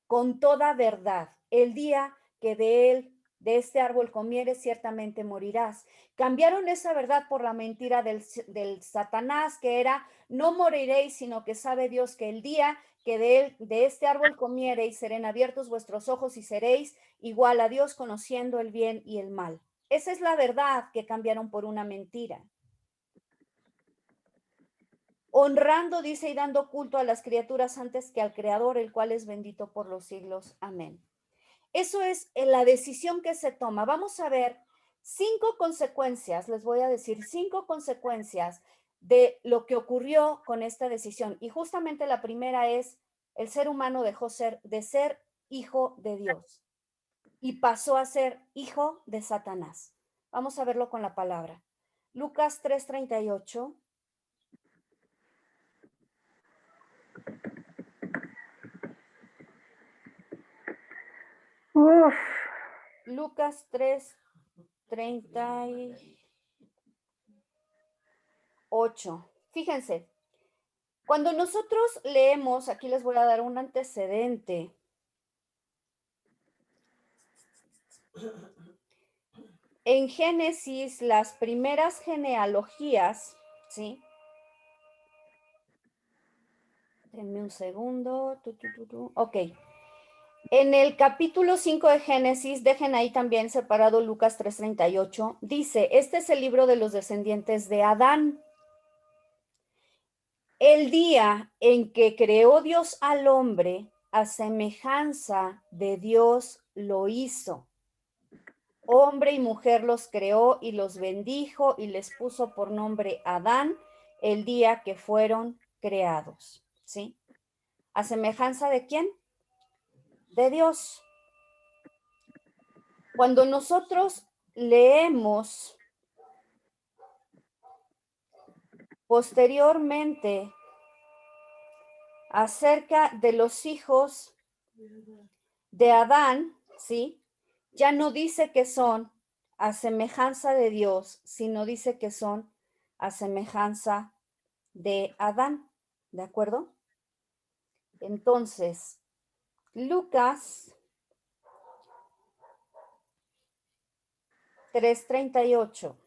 con toda verdad. El día que de este árbol comieres, ciertamente morirás. Cambiaron esa verdad por la mentira del Satanás, que era, no moriréis, sino que sabe Dios que el día que de este árbol comiereis, serán abiertos vuestros ojos y seréis igual a Dios, conociendo el bien y el mal. Esa es la verdad que cambiaron por una mentira. Honrando, dice, y dando culto a las criaturas antes que al Creador, el cual es bendito por los siglos. Amén. Eso es la decisión que se toma. Vamos a ver 5 consecuencias, les voy a decir 5 consecuencias de lo que ocurrió con esta decisión. Y justamente la primera es, el ser humano dejó de ser hijo de Dios y pasó a ser hijo de Satanás. Vamos a verlo con la palabra. Lucas 3:38. Uf, Lucas 3:38. Fíjense, cuando nosotros leemos, aquí les voy a dar un antecedente. En Génesis, las primeras genealogías, ¿sí? Denme un segundo. Ok. En el capítulo 5 de Génesis, dejen ahí también separado Lucas 3:38, dice, este es el libro de los descendientes de Adán. El día en que creó Dios al hombre, a semejanza de Dios lo hizo. Hombre y mujer los creó y los bendijo y les puso por nombre Adán el día que fueron creados. ¿Sí? ¿A semejanza de quién? De Dios. Cuando nosotros leemos posteriormente acerca de los hijos de Adán, ¿sí? Ya no dice que son a semejanza de Dios, sino dice que son a semejanza de Adán, ¿de acuerdo? Entonces, Lucas 3:38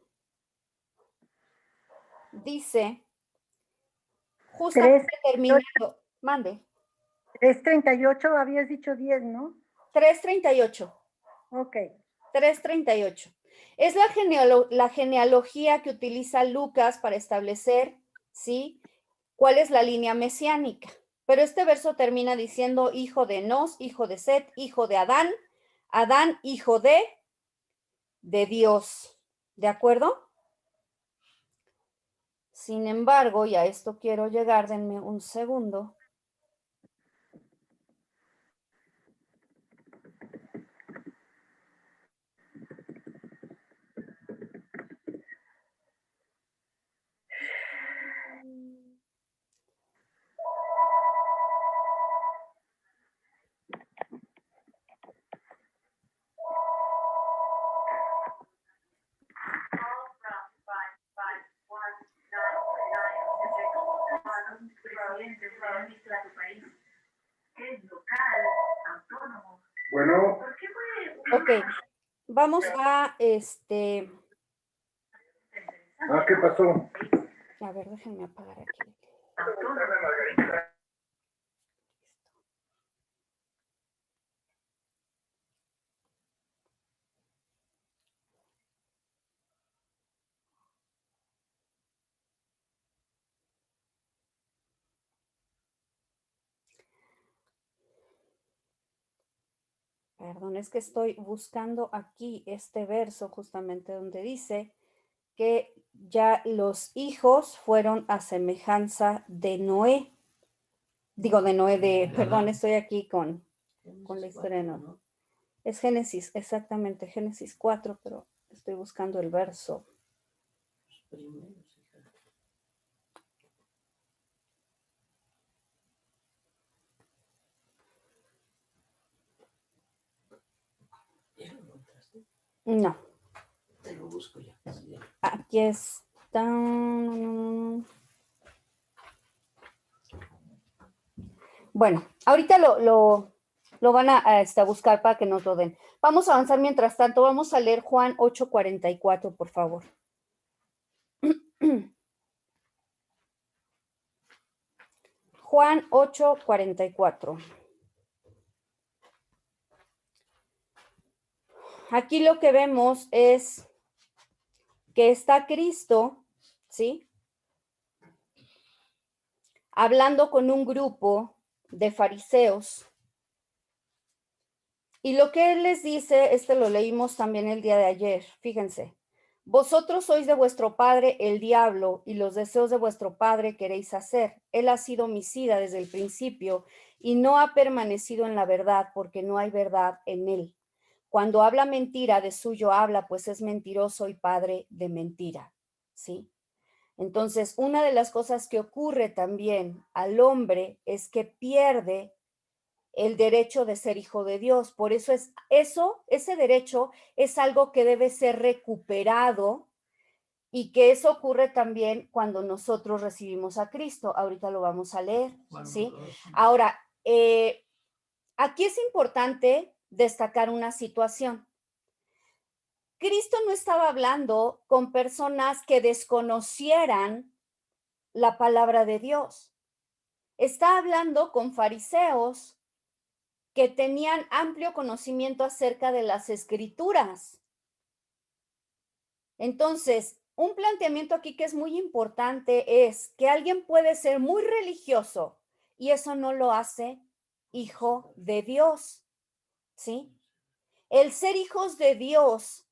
dice, justamente 3, terminando, mande, 3:38, habías dicho 10, ¿no? 3:38. Ok. 3:38. Es la genealogía que utiliza Lucas para establecer, ¿sí?, cuál es la línea mesiánica. Pero este verso termina diciendo hijo de Enos, hijo de Set, hijo de Adán, Adán, hijo de Dios. ¿De acuerdo? Sin embargo, y a esto quiero llegar, denme un segundo. Bueno. Ok, vamos a ¿Qué pasó? A ver, déjenme apagar aquí. Perdón, es que estoy buscando aquí este verso justamente donde dice que ya los hijos fueron a semejanza de Noé. Digo, de Noé, perdón, estoy aquí con la historia de Noé. Es Génesis, exactamente, Génesis 4, pero estoy buscando el verso. No. Te lo busco ya. Aquí está. Bueno, ahorita lo van a buscar para que nos lo den. Vamos a avanzar mientras tanto. Vamos a leer Juan 8:44, por favor. Juan 8:44. Aquí lo que vemos es que está Cristo, ¿sí? Hablando con un grupo de fariseos. Y lo que él les dice, lo leímos también el día de ayer, fíjense. Vosotros sois de vuestro padre el diablo, y los deseos de vuestro padre queréis hacer. Él ha sido homicida desde el principio y no ha permanecido en la verdad, porque no hay verdad en él. Cuando habla mentira, de suyo habla, pues es mentiroso y padre de mentira, ¿sí? Entonces, una de las cosas que ocurre también al hombre es que pierde el derecho de ser hijo de Dios. Por eso ese derecho es algo que debe ser recuperado, y que eso ocurre también cuando nosotros recibimos a Cristo. Ahorita lo vamos a leer, ¿sí? Ahora, aquí es importante destacar una situación. Cristo no estaba hablando con personas que desconocieran la palabra de Dios. Está hablando con fariseos que tenían amplio conocimiento acerca de las escrituras. Entonces, un planteamiento aquí que es muy importante es que alguien puede ser muy religioso y eso no lo hace hijo de Dios, ¿sí? El ser hijos de Dios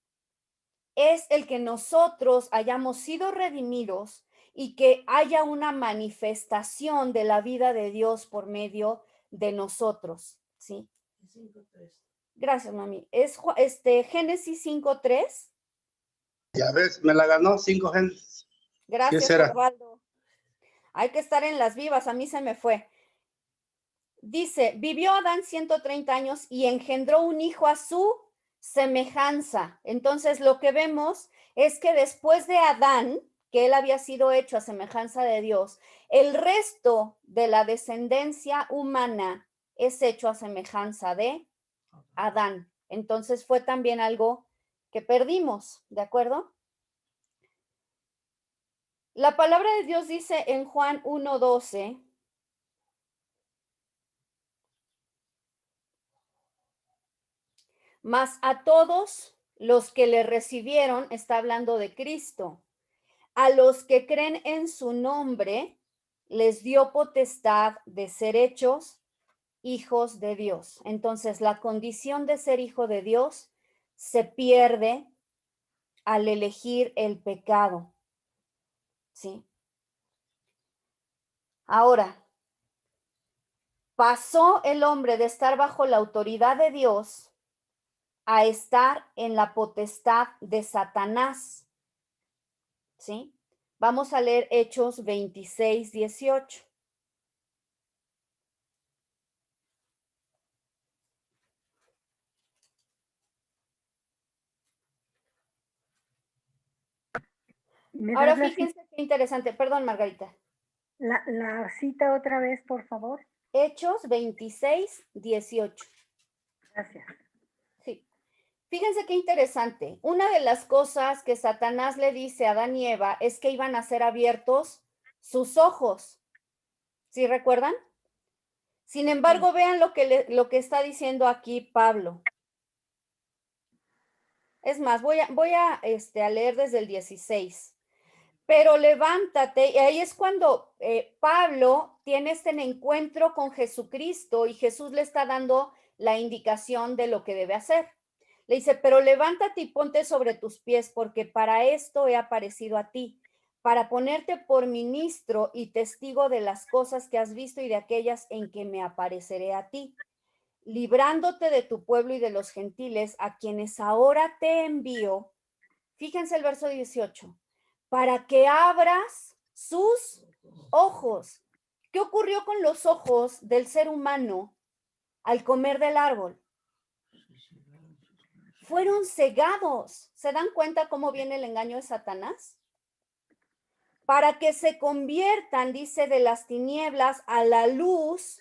es el que nosotros hayamos sido redimidos y que haya una manifestación de la vida de Dios por medio de nosotros, ¿sí? Gracias, mami. Es Génesis 5:3. Ya ves, me la ganó 5 Génesis. Gracias, ¿Qué será? Osvaldo. Hay que estar en las vivas, a mí se me fue. Dice, vivió Adán 130 años y engendró un hijo a su semejanza. Entonces, lo que vemos es que después de Adán, que él había sido hecho a semejanza de Dios, el resto de la descendencia humana es hecho a semejanza de Adán. Entonces, fue también algo que perdimos, ¿de acuerdo? La palabra de Dios dice en Juan 1:12, mas a todos los que le recibieron, está hablando de Cristo, a los que creen en su nombre, les dio potestad de ser hechos hijos de Dios. Entonces, la condición de ser hijo de Dios se pierde al elegir el pecado, ¿sí? Ahora, pasó el hombre de estar bajo la autoridad de Dios a estar en la potestad de Satanás, ¿sí? Vamos a leer Hechos 26:18. Ahora fíjense qué interesante. Perdón, Margarita. La cita otra vez, por favor. Hechos 26:18. Gracias. Sí. Fíjense qué interesante. Una de las cosas que Satanás le dice a Adán y Eva es que iban a ser abiertos sus ojos. ¿Sí recuerdan? Sin embargo, vean lo que está diciendo aquí Pablo. Es más, voy a leer desde el 16. Pero levántate, y ahí es cuando Pablo tiene este encuentro con Jesucristo y Jesús le está dando la indicación de lo que debe hacer. Le dice, pero levántate y ponte sobre tus pies, porque para esto he aparecido a ti, para ponerte por ministro y testigo de las cosas que has visto y de aquellas en que me apareceré a ti, librándote de tu pueblo y de los gentiles, a quienes ahora te envío. Fíjense el verso 18. Para que abras sus ojos. ¿Qué ocurrió con los ojos del ser humano al comer del árbol? fueron cegados. ¿Se dan cuenta cómo viene el engaño de Satanás? Para que se conviertan, dice, de las tinieblas a la luz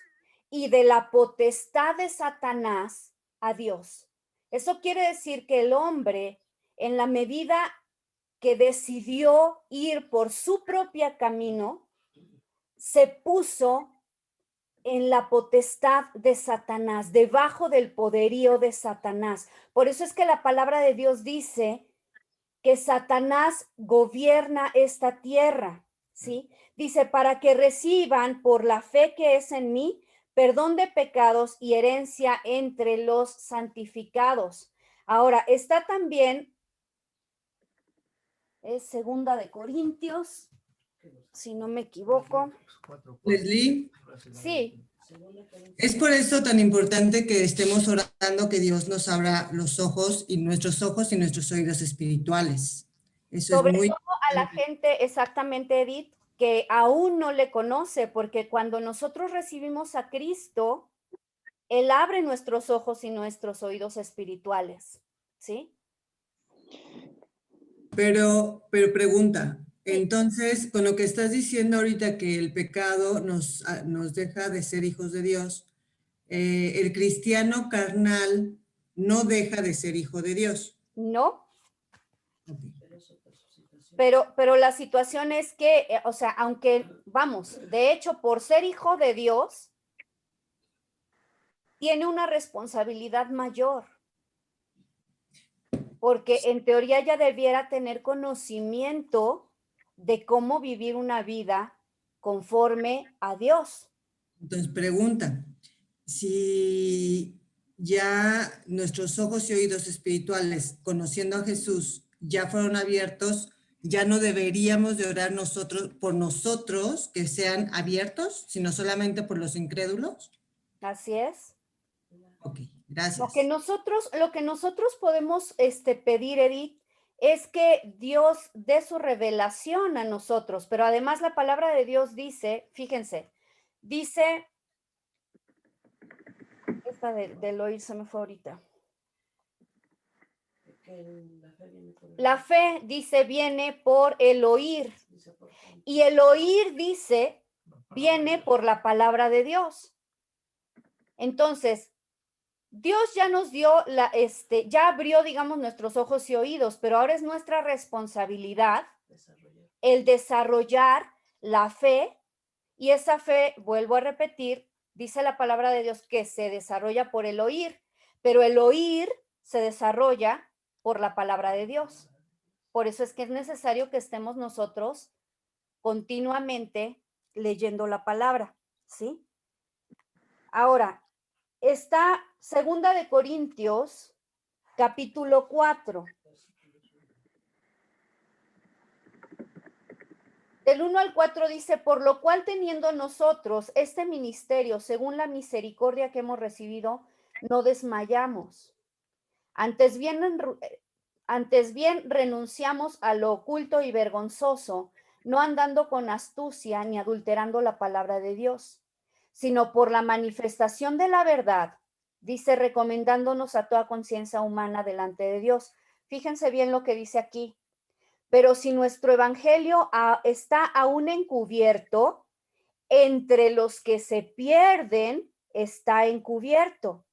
y de la potestad de Satanás a Dios. Eso quiere decir que el hombre, en la medida que decidió ir por su propio camino, se puso en la potestad de Satanás, debajo del poderío de Satanás. Por eso es que la palabra de Dios dice que Satanás gobierna esta tierra, ¿sí? Dice, para que reciban por la fe que es en mí, perdón de pecados y herencia entre los santificados. Ahora, está también, es segunda de Corintios, si no me equivoco. Leslie, Sí, es por eso tan importante que estemos orando que Dios nos abra los ojos y nuestros oídos espirituales. Eso es sobre muy todo a la gente, exactamente, Edith, que aún no le conoce, porque cuando nosotros recibimos a Cristo, Él abre nuestros ojos y nuestros oídos espirituales, ¿sí? Pero pregunta, entonces, con lo que estás diciendo ahorita que el pecado nos deja de ser hijos de Dios, el cristiano carnal no deja de ser hijo de Dios. ¿No? Ok. Pero la situación es que, o sea, aunque, vamos, de hecho, por ser hijo de Dios, tiene una responsabilidad mayor, porque en teoría ya debiera tener conocimiento de cómo vivir una vida conforme a Dios. Entonces, pregunta, si ya nuestros ojos y oídos espirituales, conociendo a Jesús, ya fueron abiertos, ya no deberíamos de orar por nosotros que sean abiertos, sino solamente por los incrédulos. Así es. Ok, gracias. Lo que nosotros podemos pedir, Edith, es que Dios dé su revelación a nosotros, pero además la palabra de Dios dice, fíjense, dice, esta del oír se me fue ahorita. La fe, dice, viene por el oír, y el oír, dice, viene por la palabra de Dios. Entonces, Dios ya nos dio, ya abrió, digamos, nuestros ojos y oídos, pero ahora es nuestra responsabilidad el desarrollar la fe, y esa fe, vuelvo a repetir, dice la palabra de Dios que se desarrolla por el oír, pero el oír se desarrolla por la palabra de Dios. Por eso es que es necesario que estemos nosotros continuamente leyendo la palabra, ¿sí? Ahora, está segunda de Corintios, capítulo 4. Del 1 al 4 dice, por lo cual teniendo nosotros este ministerio, según la misericordia que hemos recibido, no desmayamos. Antes bien renunciamos a lo oculto y vergonzoso, no andando con astucia ni adulterando la palabra de Dios, sino por la manifestación de la verdad, dice, recomendándonos a toda conciencia humana delante de Dios. Fíjense bien lo que dice aquí. Pero si nuestro evangelio está aún encubierto, entre los que se pierden está encubierto.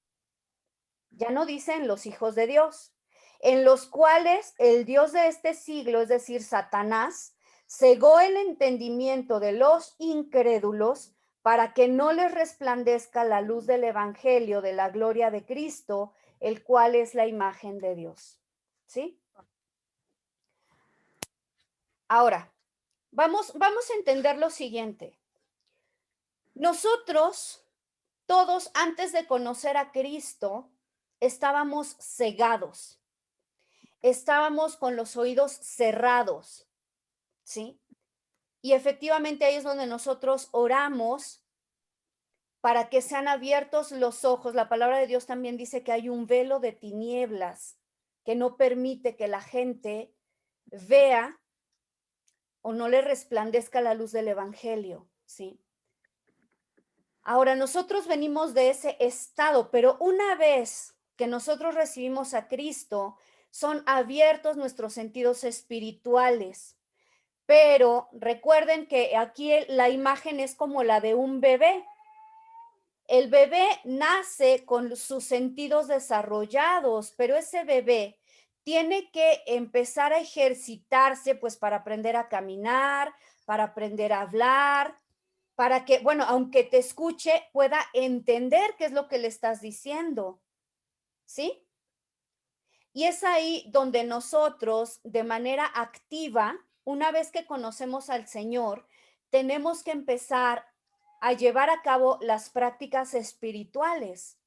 Ya no dicen los hijos de Dios, en los cuales el Dios de este siglo, es decir, Satanás, cegó el entendimiento de los incrédulos para que no les resplandezca la luz del evangelio de la gloria de Cristo, el cual es la imagen de Dios. ¿Sí? Ahora, vamos a entender lo siguiente. Nosotros, todos, antes de conocer a Cristo, estábamos cegados. Estábamos con los oídos cerrados, ¿sí? Y efectivamente ahí es donde nosotros oramos para que sean abiertos los ojos. La palabra de Dios también dice que hay un velo de tinieblas que no permite que la gente vea o no le resplandezca la luz del evangelio, ¿sí? Ahora, nosotros venimos de ese estado, pero una vez que nosotros recibimos a Cristo, son abiertos nuestros sentidos espirituales. Pero recuerden que aquí la imagen es como la de un bebé. El bebé nace con sus sentidos desarrollados, pero ese bebé tiene que empezar a ejercitarse, pues para aprender a caminar, para aprender a hablar, para que, bueno, aunque te escuche, pueda entender qué es lo que le estás diciendo, ¿sí? Y es ahí donde nosotros, de manera activa, una vez que conocemos al Señor, tenemos que empezar a llevar a cabo las prácticas espirituales.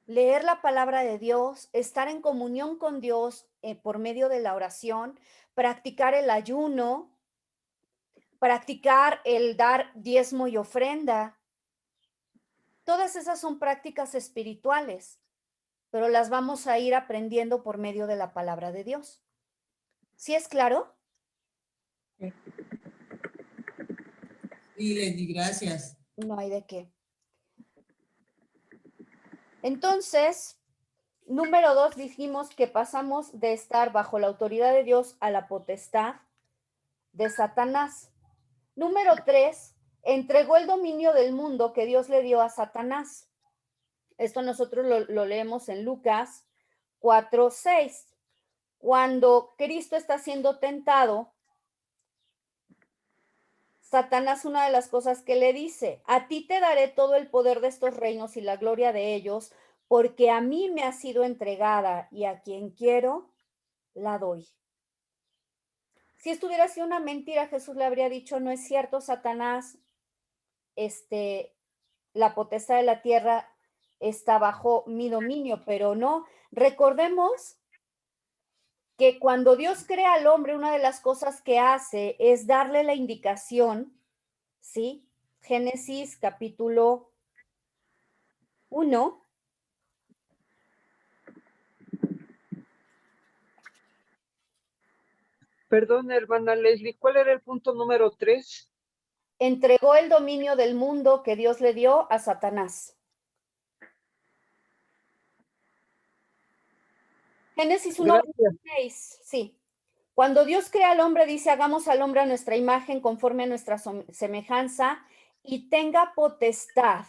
Leer la palabra de Dios, estar en comunión con Dios por medio de la oración, practicar el ayuno, practicar el dar diezmo y ofrenda. Todas esas son prácticas espirituales, pero las vamos a ir aprendiendo por medio de la palabra de Dios. ¿Sí es claro? Sí, Leslie, gracias. No hay de qué. Entonces, número 2, dijimos que pasamos de estar bajo la autoridad de Dios a la potestad de Satanás. Número 3, entregó el dominio del mundo que Dios le dio a Satanás. Esto nosotros lo leemos en Lucas 4:6. Cuando Cristo está siendo tentado, Satanás, una de las cosas que le dice, a ti te daré todo el poder de estos reinos y la gloria de ellos, porque a mí me ha sido entregada y a quien quiero, la doy. Si esto hubiera sido una mentira, Jesús le habría dicho, no es cierto, Satanás, la potestad de la tierra está bajo mi dominio, pero no. Recordemos que cuando Dios crea al hombre, una de las cosas que hace es darle la indicación, ¿sí? Génesis capítulo 1. Perdón, hermana Leslie, ¿cuál era el punto número 3? Entregó el dominio del mundo que Dios le dio a Satanás. Génesis 1:26, sí. Cuando Dios crea al hombre, dice, hagamos al hombre a nuestra imagen, conforme a nuestra semejanza, y tenga potestad.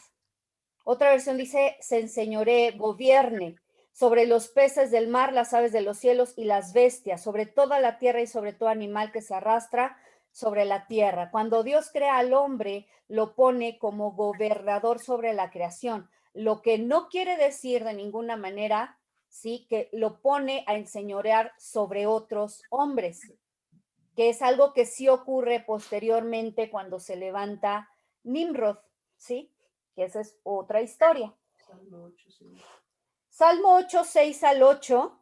Otra versión dice, se enseñoree, gobierne sobre los peces del mar, las aves de los cielos y las bestias, sobre toda la tierra y sobre todo animal que se arrastra sobre la tierra. Cuando Dios crea al hombre, lo pone como gobernador sobre la creación, lo que no quiere decir de ninguna manera, sí, que lo pone a enseñorear sobre otros hombres, que es algo que sí ocurre posteriormente cuando se levanta Nimrod, ¿sí? Que esa es otra historia. Salmo 8, 6 al 8.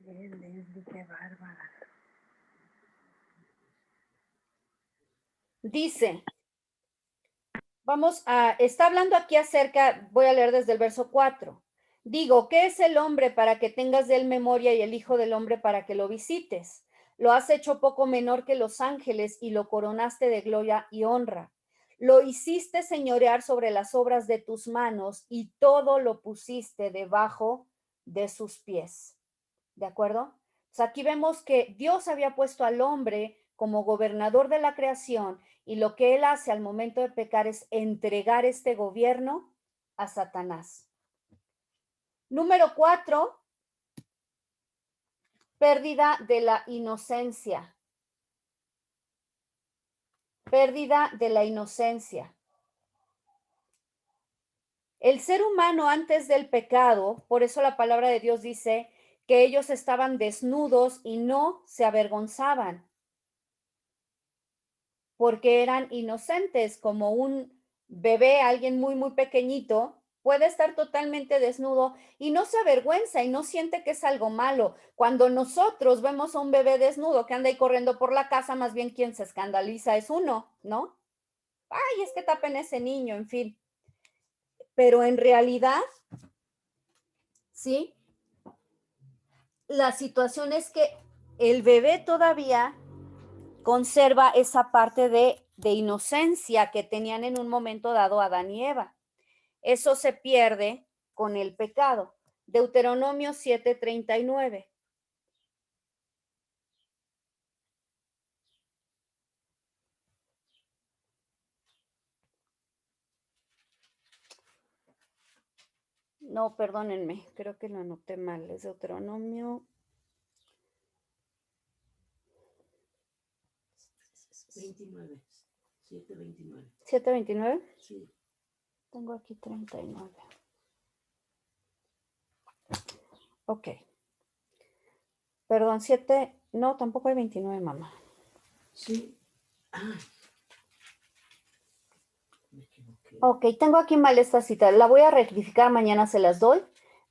Qué bárbara. Dice, está hablando aquí acerca, voy a leer desde el verso 4. Digo, ¿qué es el hombre para que tengas de él memoria y el hijo del hombre para que lo visites? Lo has hecho poco menor que los ángeles y lo coronaste de gloria y honra. Lo hiciste señorear sobre las obras de tus manos y todo lo pusiste debajo de sus pies. ¿De acuerdo? O sea, aquí vemos que Dios había puesto al hombre como gobernador de la creación y lo que él hace al momento de pecar es entregar este gobierno a Satanás. Número 4, pérdida de la inocencia. Pérdida de la inocencia. El ser humano antes del pecado, por eso la palabra de Dios dice que ellos estaban desnudos y no se avergonzaban, porque eran inocentes, como un bebé, alguien muy, muy pequeñito, puede estar totalmente desnudo y no se avergüenza y no siente que es algo malo. Cuando nosotros vemos a un bebé desnudo que anda ahí corriendo por la casa, más bien quien se escandaliza es uno, ¿no? Ay, es que tapen ese niño, en fin. Pero en realidad, ¿sí? La situación es que el bebé todavía conserva esa parte de de inocencia que tenían en un momento dado Adán y Eva. Eso se pierde con el pecado. Deuteronomio 7:39. No, perdónenme, creo que lo anoté mal. Es Deuteronomio 29, 7:29. 7:29. Sí. Tengo aquí 39. Ok. Perdón, 7. No, tampoco hay 29, mamá. Sí. Ah. Me equivoqué. Ok, tengo aquí mal esta cita. La voy a rectificar, mañana se las doy.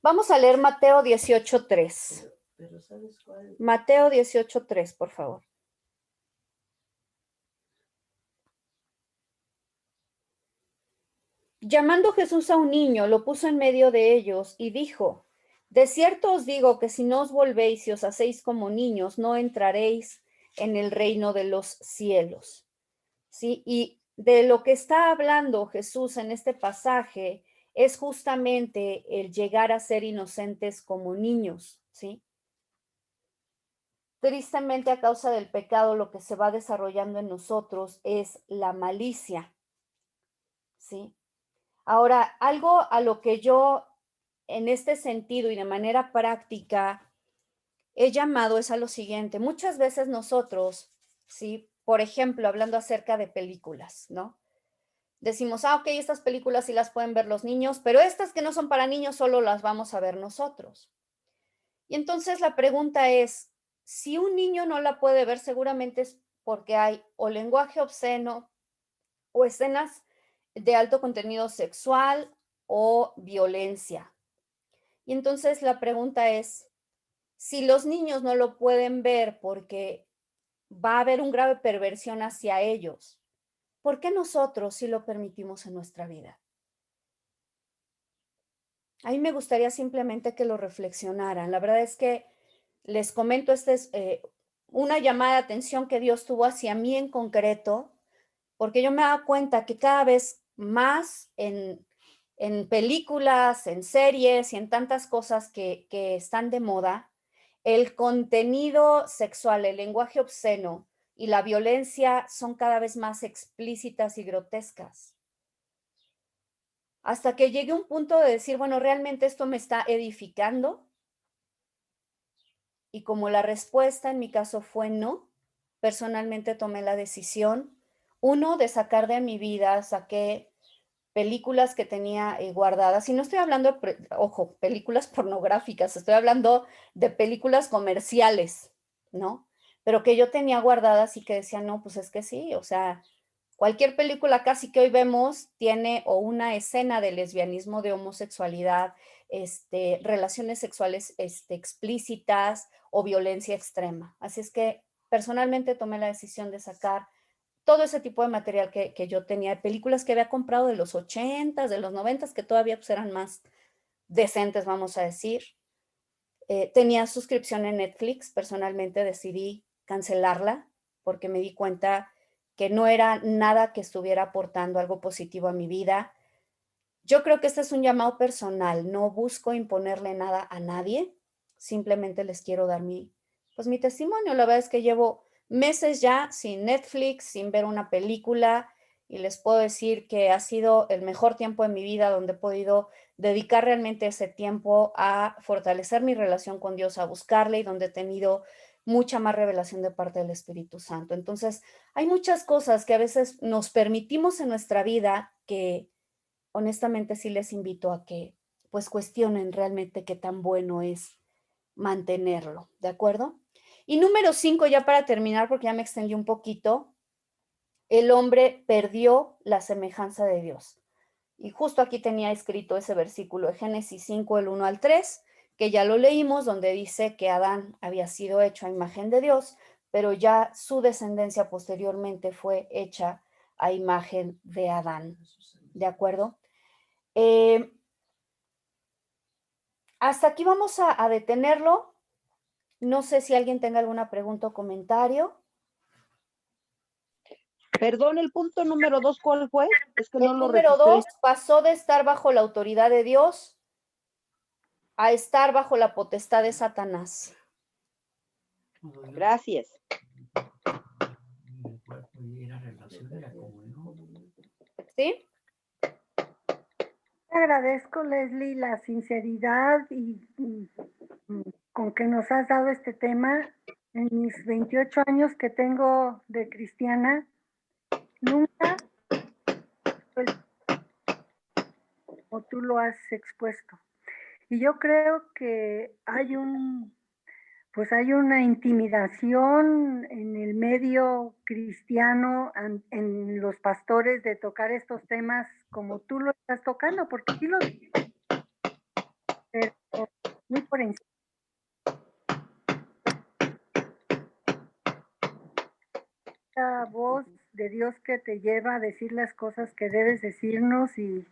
Vamos a leer Mateo 18:3. Pero ¿sabes cuál? Mateo 18:3, por favor. Llamando Jesús a un niño, lo puso en medio de ellos y dijo: de cierto os digo que si no os volvéis y os hacéis como niños, no entraréis en el reino de los cielos. ¿Sí? Y de lo que está hablando Jesús en este pasaje es justamente el llegar a ser inocentes como niños, ¿sí? Tristemente, a causa del pecado, lo que se va desarrollando en nosotros es la malicia, ¿sí? Ahora, algo a lo que yo, en este sentido y de manera práctica, he llamado es a lo siguiente. Muchas veces nosotros, ¿sí? Por ejemplo, hablando acerca de películas, ¿no? Decimos, ok, estas películas sí las pueden ver los niños, pero estas que no son para niños solo las vamos a ver nosotros. Y entonces la pregunta es, si un niño no la puede ver, seguramente es porque hay o lenguaje obsceno o escenas de alto contenido sexual o violencia. Y entonces la pregunta es, si los niños no lo pueden ver porque va a haber una grave perversión hacia ellos, ¿por qué nosotros sí lo permitimos en nuestra vida? A mí me gustaría simplemente que lo reflexionaran. La verdad es que les comento, esta es una llamada de atención que Dios tuvo hacia mí en concreto, porque yo me daba cuenta que cada vez más en películas, en series y en tantas cosas que están de moda, el contenido sexual, el lenguaje obsceno y la violencia son cada vez más explícitas y grotescas. Hasta que llegué a un punto de decir, bueno, ¿realmente esto me está edificando? Y como la respuesta en mi caso fue no, personalmente tomé la decisión, uno, de sacar de mi vida, saqué películas que tenía guardadas, y no estoy hablando, ojo, películas pornográficas, estoy hablando de películas comerciales, ¿no? Pero que yo tenía guardadas y que decía, no, pues es que sí, o sea, cualquier película casi que hoy vemos tiene o una escena de lesbianismo, de homosexualidad, relaciones sexuales explícitas o violencia extrema. Así es que personalmente tomé la decisión de sacar todo ese tipo de material que yo tenía, de películas que había comprado de los 80s, de los 90s, que todavía pues, eran más decentes, vamos a decir. Tenía suscripción en Netflix, personalmente decidí cancelarla porque me di cuenta que no era nada que estuviera aportando algo positivo a mi vida. Yo creo que este es un llamado personal, no busco imponerle nada a nadie, simplemente les quiero dar mi testimonio. La verdad es que llevo meses ya sin Netflix, sin ver una película, y les puedo decir que ha sido el mejor tiempo de mi vida donde he podido dedicar realmente ese tiempo a fortalecer mi relación con Dios, a buscarle, y donde he tenido mucha más revelación de parte del Espíritu Santo. Entonces, hay muchas cosas que a veces nos permitimos en nuestra vida que honestamente sí les invito a que pues cuestionen realmente qué tan bueno es mantenerlo, ¿de acuerdo? Y número 5, ya para terminar, porque ya me extendí un poquito, el hombre perdió la semejanza de Dios. Y justo aquí tenía escrito ese versículo de Génesis 5, el 1 al 3, que ya lo leímos, donde dice que Adán había sido hecho a imagen de Dios, pero ya su descendencia posteriormente fue hecha a imagen de Adán, ¿de acuerdo? Hasta aquí vamos a detenerlo. No sé si alguien tenga alguna pregunta o comentario. Perdón, el punto número 2, ¿cuál fue? Es que no El lo número registré. 2 pasó de estar bajo la autoridad de Dios a estar bajo la potestad de Satanás. Gracias. ¿Sí? Te agradezco, Leslie, la sinceridad y con que nos has dado este tema. En mis 28 años que tengo de cristiana, nunca, pues, como tú lo has expuesto. Y yo creo que hay hay una intimidación en el medio cristiano, en los pastores, de tocar estos temas como tú lo estás tocando, porque sí lo pero muy por encima. La voz de Dios que te lleva a decir las cosas que debes decirnos y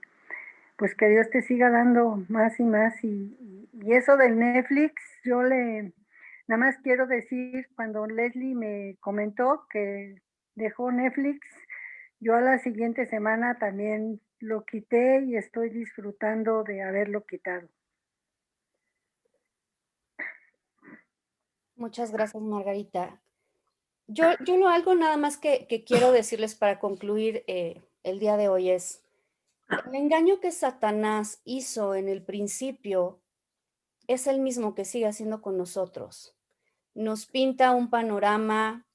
pues que Dios te siga dando más y más. Y eso del Netflix, nada más quiero decir, cuando Leslie me comentó que dejó Netflix, yo a la siguiente semana también lo quité y estoy disfrutando de haberlo quitado. Muchas gracias, Margarita. Yo algo nada más que quiero decirles para concluir el día de hoy es, el engaño que Satanás hizo en el principio es el mismo que sigue haciendo con nosotros. Nos pinta un panorama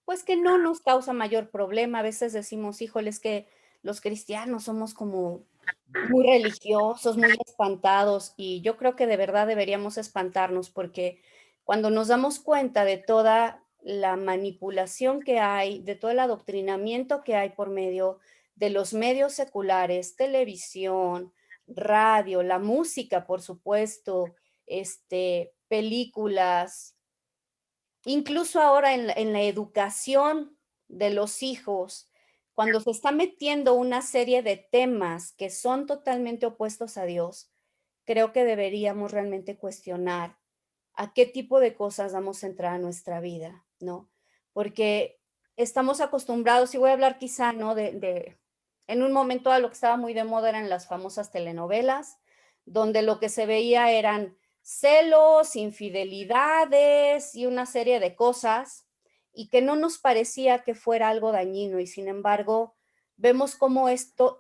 pues que no nos causa mayor problema. A veces decimos, híjole, es que los cristianos somos como muy religiosos, muy espantados, y yo creo que de verdad deberíamos espantarnos porque cuando nos damos cuenta de toda la manipulación que hay, de todo el adoctrinamiento que hay por medio de los medios seculares, televisión, radio, la música, por supuesto, películas, incluso ahora en la educación de los hijos, cuando se está metiendo una serie de temas que son totalmente opuestos a Dios, creo que deberíamos realmente cuestionar a qué tipo de cosas damos entrada a nuestra vida, ¿no? Porque estamos acostumbrados, y voy a hablar quizá, ¿no? En un momento a lo que estaba muy de moda eran las famosas telenovelas, donde lo que se veía eran celos, infidelidades y una serie de cosas, y que no nos parecía que fuera algo dañino, y sin embargo, vemos cómo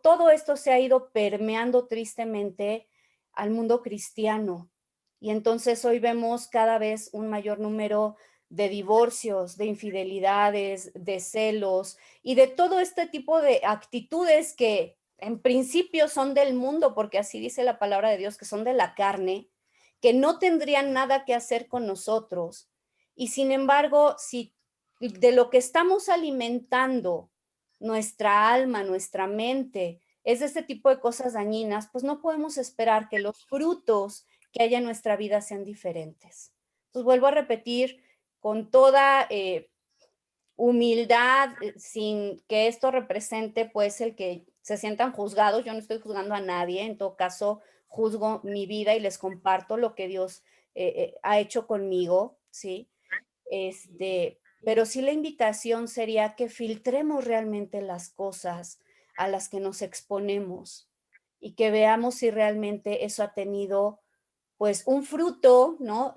todo esto se ha ido permeando tristemente al mundo cristiano. Y entonces hoy vemos cada vez un mayor número de divorcios, de infidelidades, de celos y de todo este tipo de actitudes que en principio son del mundo, porque así dice la palabra de Dios, que son de la carne, que no tendrían nada que hacer con nosotros. Y sin embargo, si de lo que estamos alimentando nuestra alma, nuestra mente, es de este tipo de cosas dañinas, pues no podemos esperar que los frutos que haya en nuestra vida sean diferentes. Entonces vuelvo a repetir con toda humildad, sin que esto represente pues el que se sientan juzgados. Yo no estoy juzgando a nadie, en todo caso juzgo mi vida y les comparto lo que Dios ha hecho conmigo, ¿sí? Pero sí la invitación sería que filtremos realmente las cosas a las que nos exponemos y que veamos si realmente eso ha tenido pues un fruto, ¿no?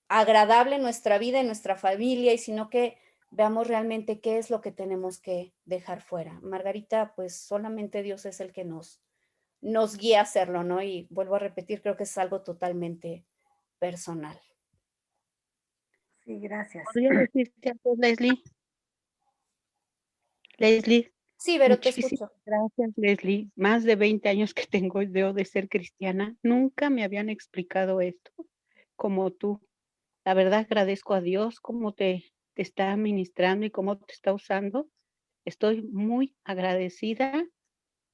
Agradable en nuestra vida, en nuestra familia, y sino que veamos realmente qué es lo que tenemos que dejar fuera. Margarita, pues solamente Dios es el que nos guía a hacerlo, ¿no? Y vuelvo a repetir, creo que es algo totalmente personal. Sí, gracias. ¿Podría decirte algo, Leslie? Leslie, Sí, pero te muchísimas escucho. gracias, Leslie. Más de 20 años que tengo yo de ser cristiana, nunca me habían explicado esto como tú. La verdad agradezco a Dios cómo te está ministrando y cómo te está usando. Estoy muy agradecida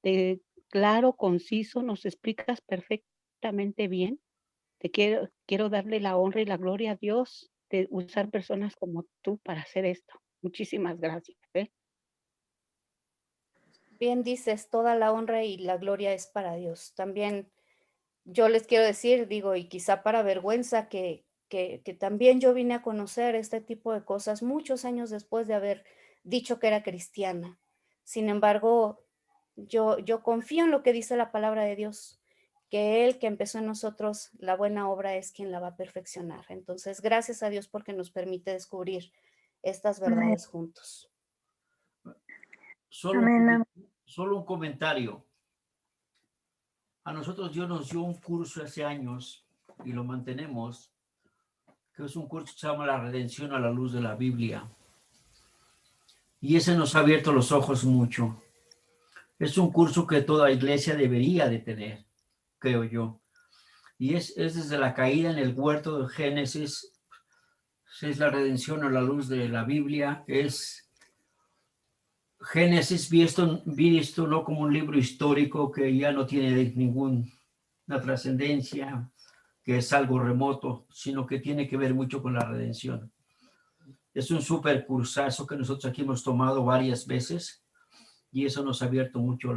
de claro, conciso, nos explicas perfectamente bien. Quiero darle la honra y la gloria a Dios de usar personas como tú para hacer esto. Muchísimas gracias. Bien dices, toda la honra y la gloria es para Dios. También yo les quiero decir, digo, y quizá para vergüenza, que también yo vine a conocer este tipo de cosas muchos años después de haber dicho que era cristiana. Sin embargo, yo confío en lo que dice la palabra de Dios, que Él que empezó en nosotros la buena obra es quien la va a perfeccionar. Entonces, gracias a Dios porque nos permite descubrir estas verdades juntos. Solo, Amén. solo un comentario. A nosotros Dios nos dio un curso hace años y lo mantenemos, que es un curso que se llama La Redención a la Luz de la Biblia. Y ese nos ha abierto los ojos mucho. Es un curso que toda iglesia debería de tener, creo yo. Y es desde la caída en el huerto de Génesis, es la redención a la luz de la Biblia, es Génesis visto no como un libro histórico que ya no tiene ninguna trascendencia, que es algo remoto, sino que tiene que ver mucho con la redención. Es un súper cursazo que nosotros aquí hemos tomado varias veces y eso nos ha abierto mucho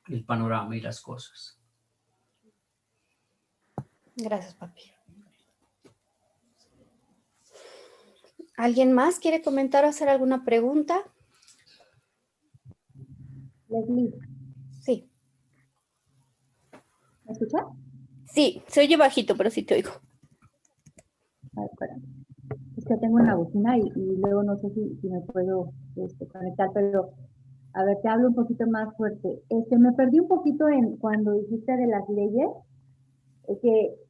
el panorama y las cosas. Gracias, papi. ¿Alguien más quiere comentar o hacer alguna pregunta? Leslie, Sí. ¿me escuchas? Sí, se oye bajito, pero sí te oigo. A ver, espera. Es que tengo una bocina y luego no sé si me puedo conectar, pero a ver, te hablo un poquito más fuerte. Me perdí un poquito en cuando dijiste de las leyes,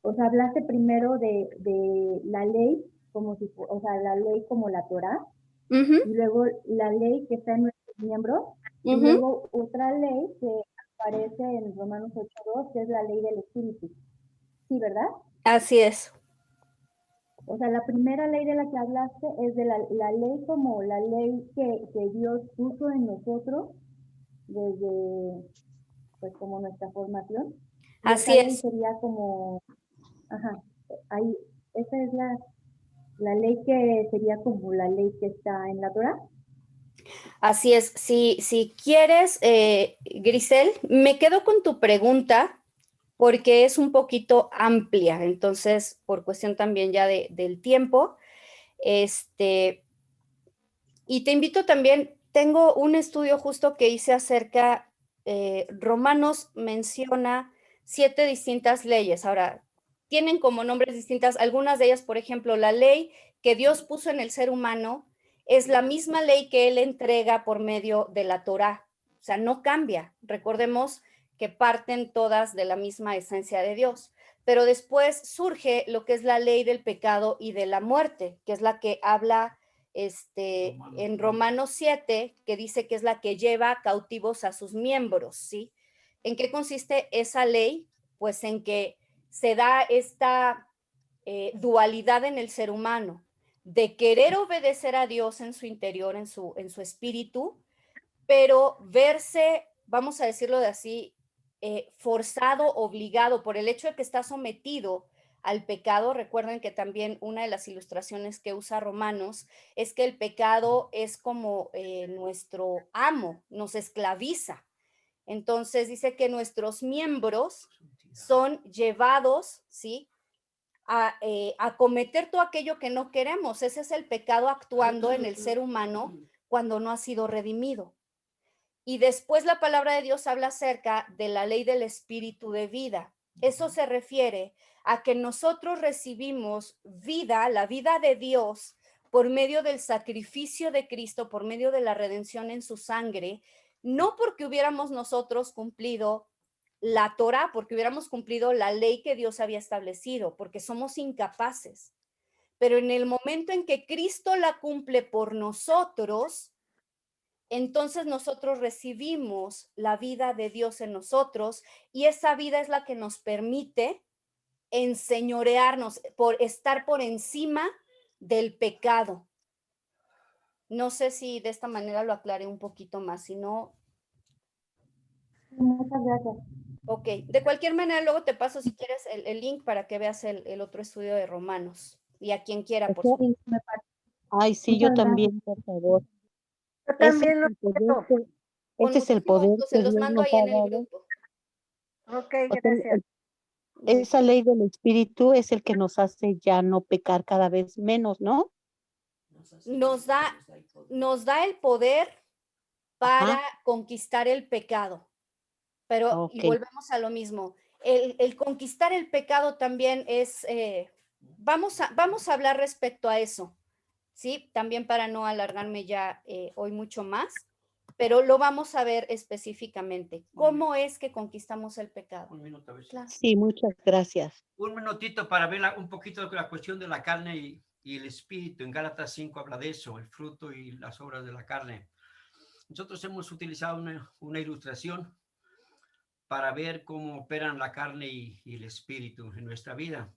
o sea, hablaste primero de la ley, como si, o sea, la ley como la Torá, y luego la ley que está en nuestros miembros, y luego otra ley que aparece en Romanos 8:2, que es la ley del Espíritu. Sí, ¿verdad? Así es. O sea, la primera ley de la que hablaste es de la ley como la ley que Dios puso en nosotros desde, pues, como nuestra formación. Y Así esa ley es. sería como, ahí, esa es la ley que sería como la ley que está en la Torá. Así es. Si quieres, Grisel, me quedo con tu pregunta porque es un poquito amplia. Entonces, por cuestión también ya del tiempo, y te invito también, tengo un estudio justo que hice acerca, Romanos menciona 7 distintas leyes. Ahora, tienen como nombres distintas, algunas de ellas, por ejemplo, la ley que Dios puso en el ser humano es la misma ley que Él entrega por medio de la Torá. O sea, no cambia. Recordemos que parten todas de la misma esencia de Dios. Pero después surge lo que es la ley del pecado y de la muerte, que es la que habla en Romanos 7, que dice que es la que lleva cautivos a sus miembros, ¿sí? ¿En qué consiste esa ley? Pues en que se da esta dualidad en el ser humano, de querer obedecer a Dios en su interior, en su espíritu, pero verse, vamos a decirlo de así, forzado, obligado por el hecho de que está sometido al pecado. Recuerden que también una de las ilustraciones que usa Romanos es que el pecado es como nuestro amo, nos esclaviza. Entonces dice que nuestros miembros son llevados, ¿sí?, a cometer todo aquello que no queremos. Ese es el pecado actuando en el ser humano cuando no ha sido redimido. Y después la palabra de Dios habla acerca de la ley del espíritu de vida. Eso se refiere a que nosotros recibimos vida, la vida de Dios, por medio del sacrificio de Cristo, por medio de la redención en su sangre, no porque hubiéramos nosotros cumplido la Torá, porque hubiéramos cumplido la ley que Dios había establecido, porque somos incapaces. Pero en el momento en que Cristo la cumple por nosotros, entonces nosotros recibimos la vida de Dios en nosotros y esa vida es la que nos permite enseñorearnos, por estar por encima del pecado. No sé si de esta manera lo aclaré un poquito más, si no... Muchas gracias. Ok, de cualquier manera luego te paso si quieres el link para que veas el otro estudio de Romanos y a quien quiera, por favor. Ay, sí, yo Muchas también, por favor. Yo Ese también lo es el poder quiero. que, Con ese es el muchísimo poder gusto, que se los Dios mando nos ahí ha en el dado. grupo. Ok, O sea, gracias. esa ley del espíritu es el que nos hace ya no pecar cada vez menos, ¿no? nos da el poder para conquistar el pecado. Pero y volvemos a lo mismo. El conquistar el pecado también es, vamos a hablar respecto a eso, ¿sí? También para no alargarme ya hoy mucho más, pero lo vamos a ver específicamente. ¿Cómo es que conquistamos el pecado? Un minuto, a ver. Claro. Sí, muchas gracias. Un minutito para ver un poquito de la cuestión de la carne y el espíritu. En Gálatas 5 habla de eso, el fruto y las obras de la carne. Nosotros hemos utilizado una ilustración para ver cómo operan la carne y el espíritu en nuestra vida.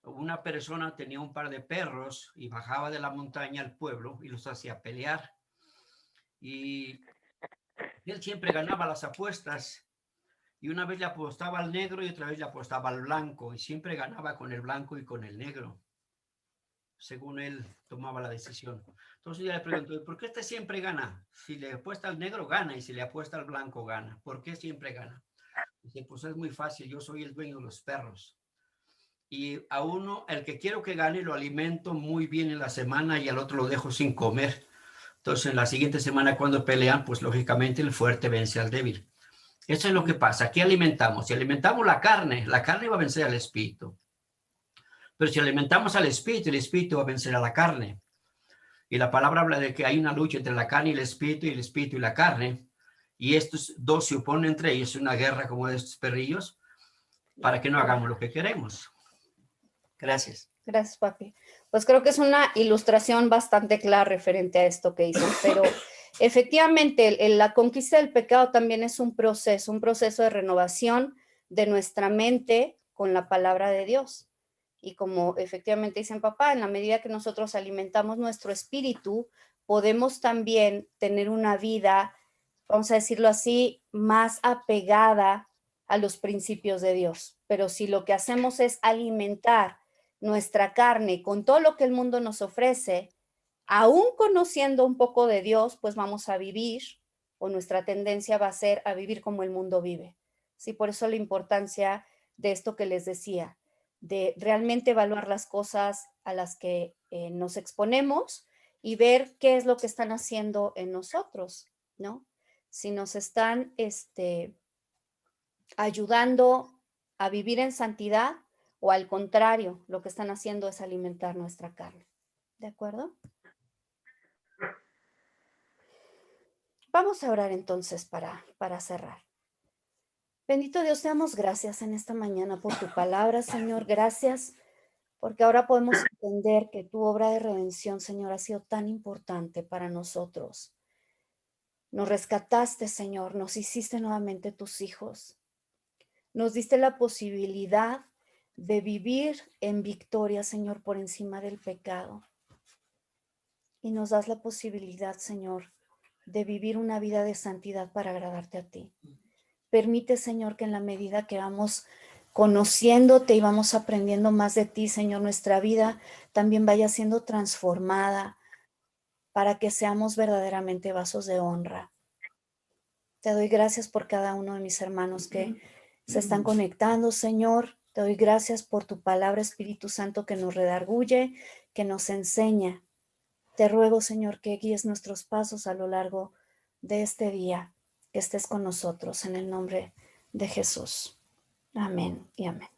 Una persona tenía un par de perros y bajaba de la montaña al pueblo y los hacía pelear. Y él siempre ganaba las apuestas. Y una vez le apostaba al negro y otra vez le apostaba al blanco. Y siempre ganaba con el blanco y con el negro, según él tomaba la decisión. Entonces yo le pregunto, ¿por qué este siempre gana? Si le apuesta al negro, gana. Y si le apuesta al blanco, gana. ¿Por qué siempre gana? Dice, pues es muy fácil. Yo soy el dueño de los perros. Y a uno, el que quiero que gane, lo alimento muy bien en la semana y al otro lo dejo sin comer. Entonces, en la siguiente semana, cuando pelean, pues lógicamente el fuerte vence al débil. Eso es lo que pasa. ¿Qué alimentamos? Si alimentamos la carne va a vencer al espíritu. Pero si alimentamos al espíritu, el espíritu va a vencer a la carne. Y la palabra habla de que hay una lucha entre la carne y el espíritu y la carne. Y estos dos se oponen entre ellos. Es una guerra como de estos perrillos para que no hagamos lo que queremos. Gracias. Gracias, papi. Pues creo que es una ilustración bastante clara referente a esto que dicen, pero efectivamente la conquista del pecado también es un proceso de renovación de nuestra mente con la palabra de Dios. Y como efectivamente dicen papá, en la medida que nosotros alimentamos nuestro espíritu, podemos también tener una vida, vamos a decirlo así, más apegada a los principios de Dios. Pero si lo que hacemos es alimentar nuestra carne con todo lo que el mundo nos ofrece, aún conociendo un poco de Dios, pues vamos a vivir, o nuestra tendencia va a ser a vivir como el mundo vive. Sí, por eso la importancia de esto que les decía, de realmente evaluar las cosas a las que nos exponemos y ver qué es lo que están haciendo en nosotros, ¿no? Si nos están ayudando a vivir en santidad o al contrario, lo que están haciendo es alimentar nuestra carne. ¿De acuerdo? Vamos a orar entonces para cerrar. Bendito Dios, te damos gracias en esta mañana por tu palabra, Señor. Gracias porque ahora podemos entender que tu obra de redención, Señor, ha sido tan importante para nosotros. Nos rescataste, Señor, nos hiciste nuevamente tus hijos. Nos diste la posibilidad de vivir en victoria, Señor, por encima del pecado. Y nos das la posibilidad, Señor, de vivir una vida de santidad para agradarte a ti. Permite, Señor, que en la medida que vamos conociéndote y vamos aprendiendo más de ti, Señor, nuestra vida también vaya siendo transformada para que seamos verdaderamente vasos de honra. Te doy gracias por cada uno de mis hermanos que se están conectando, Señor. Te doy gracias por tu palabra, Espíritu Santo, que nos redarguye, que nos enseña. Te ruego, Señor, que guíes nuestros pasos a lo largo de este día, que estés con nosotros en el nombre de Jesús. Amén y amén.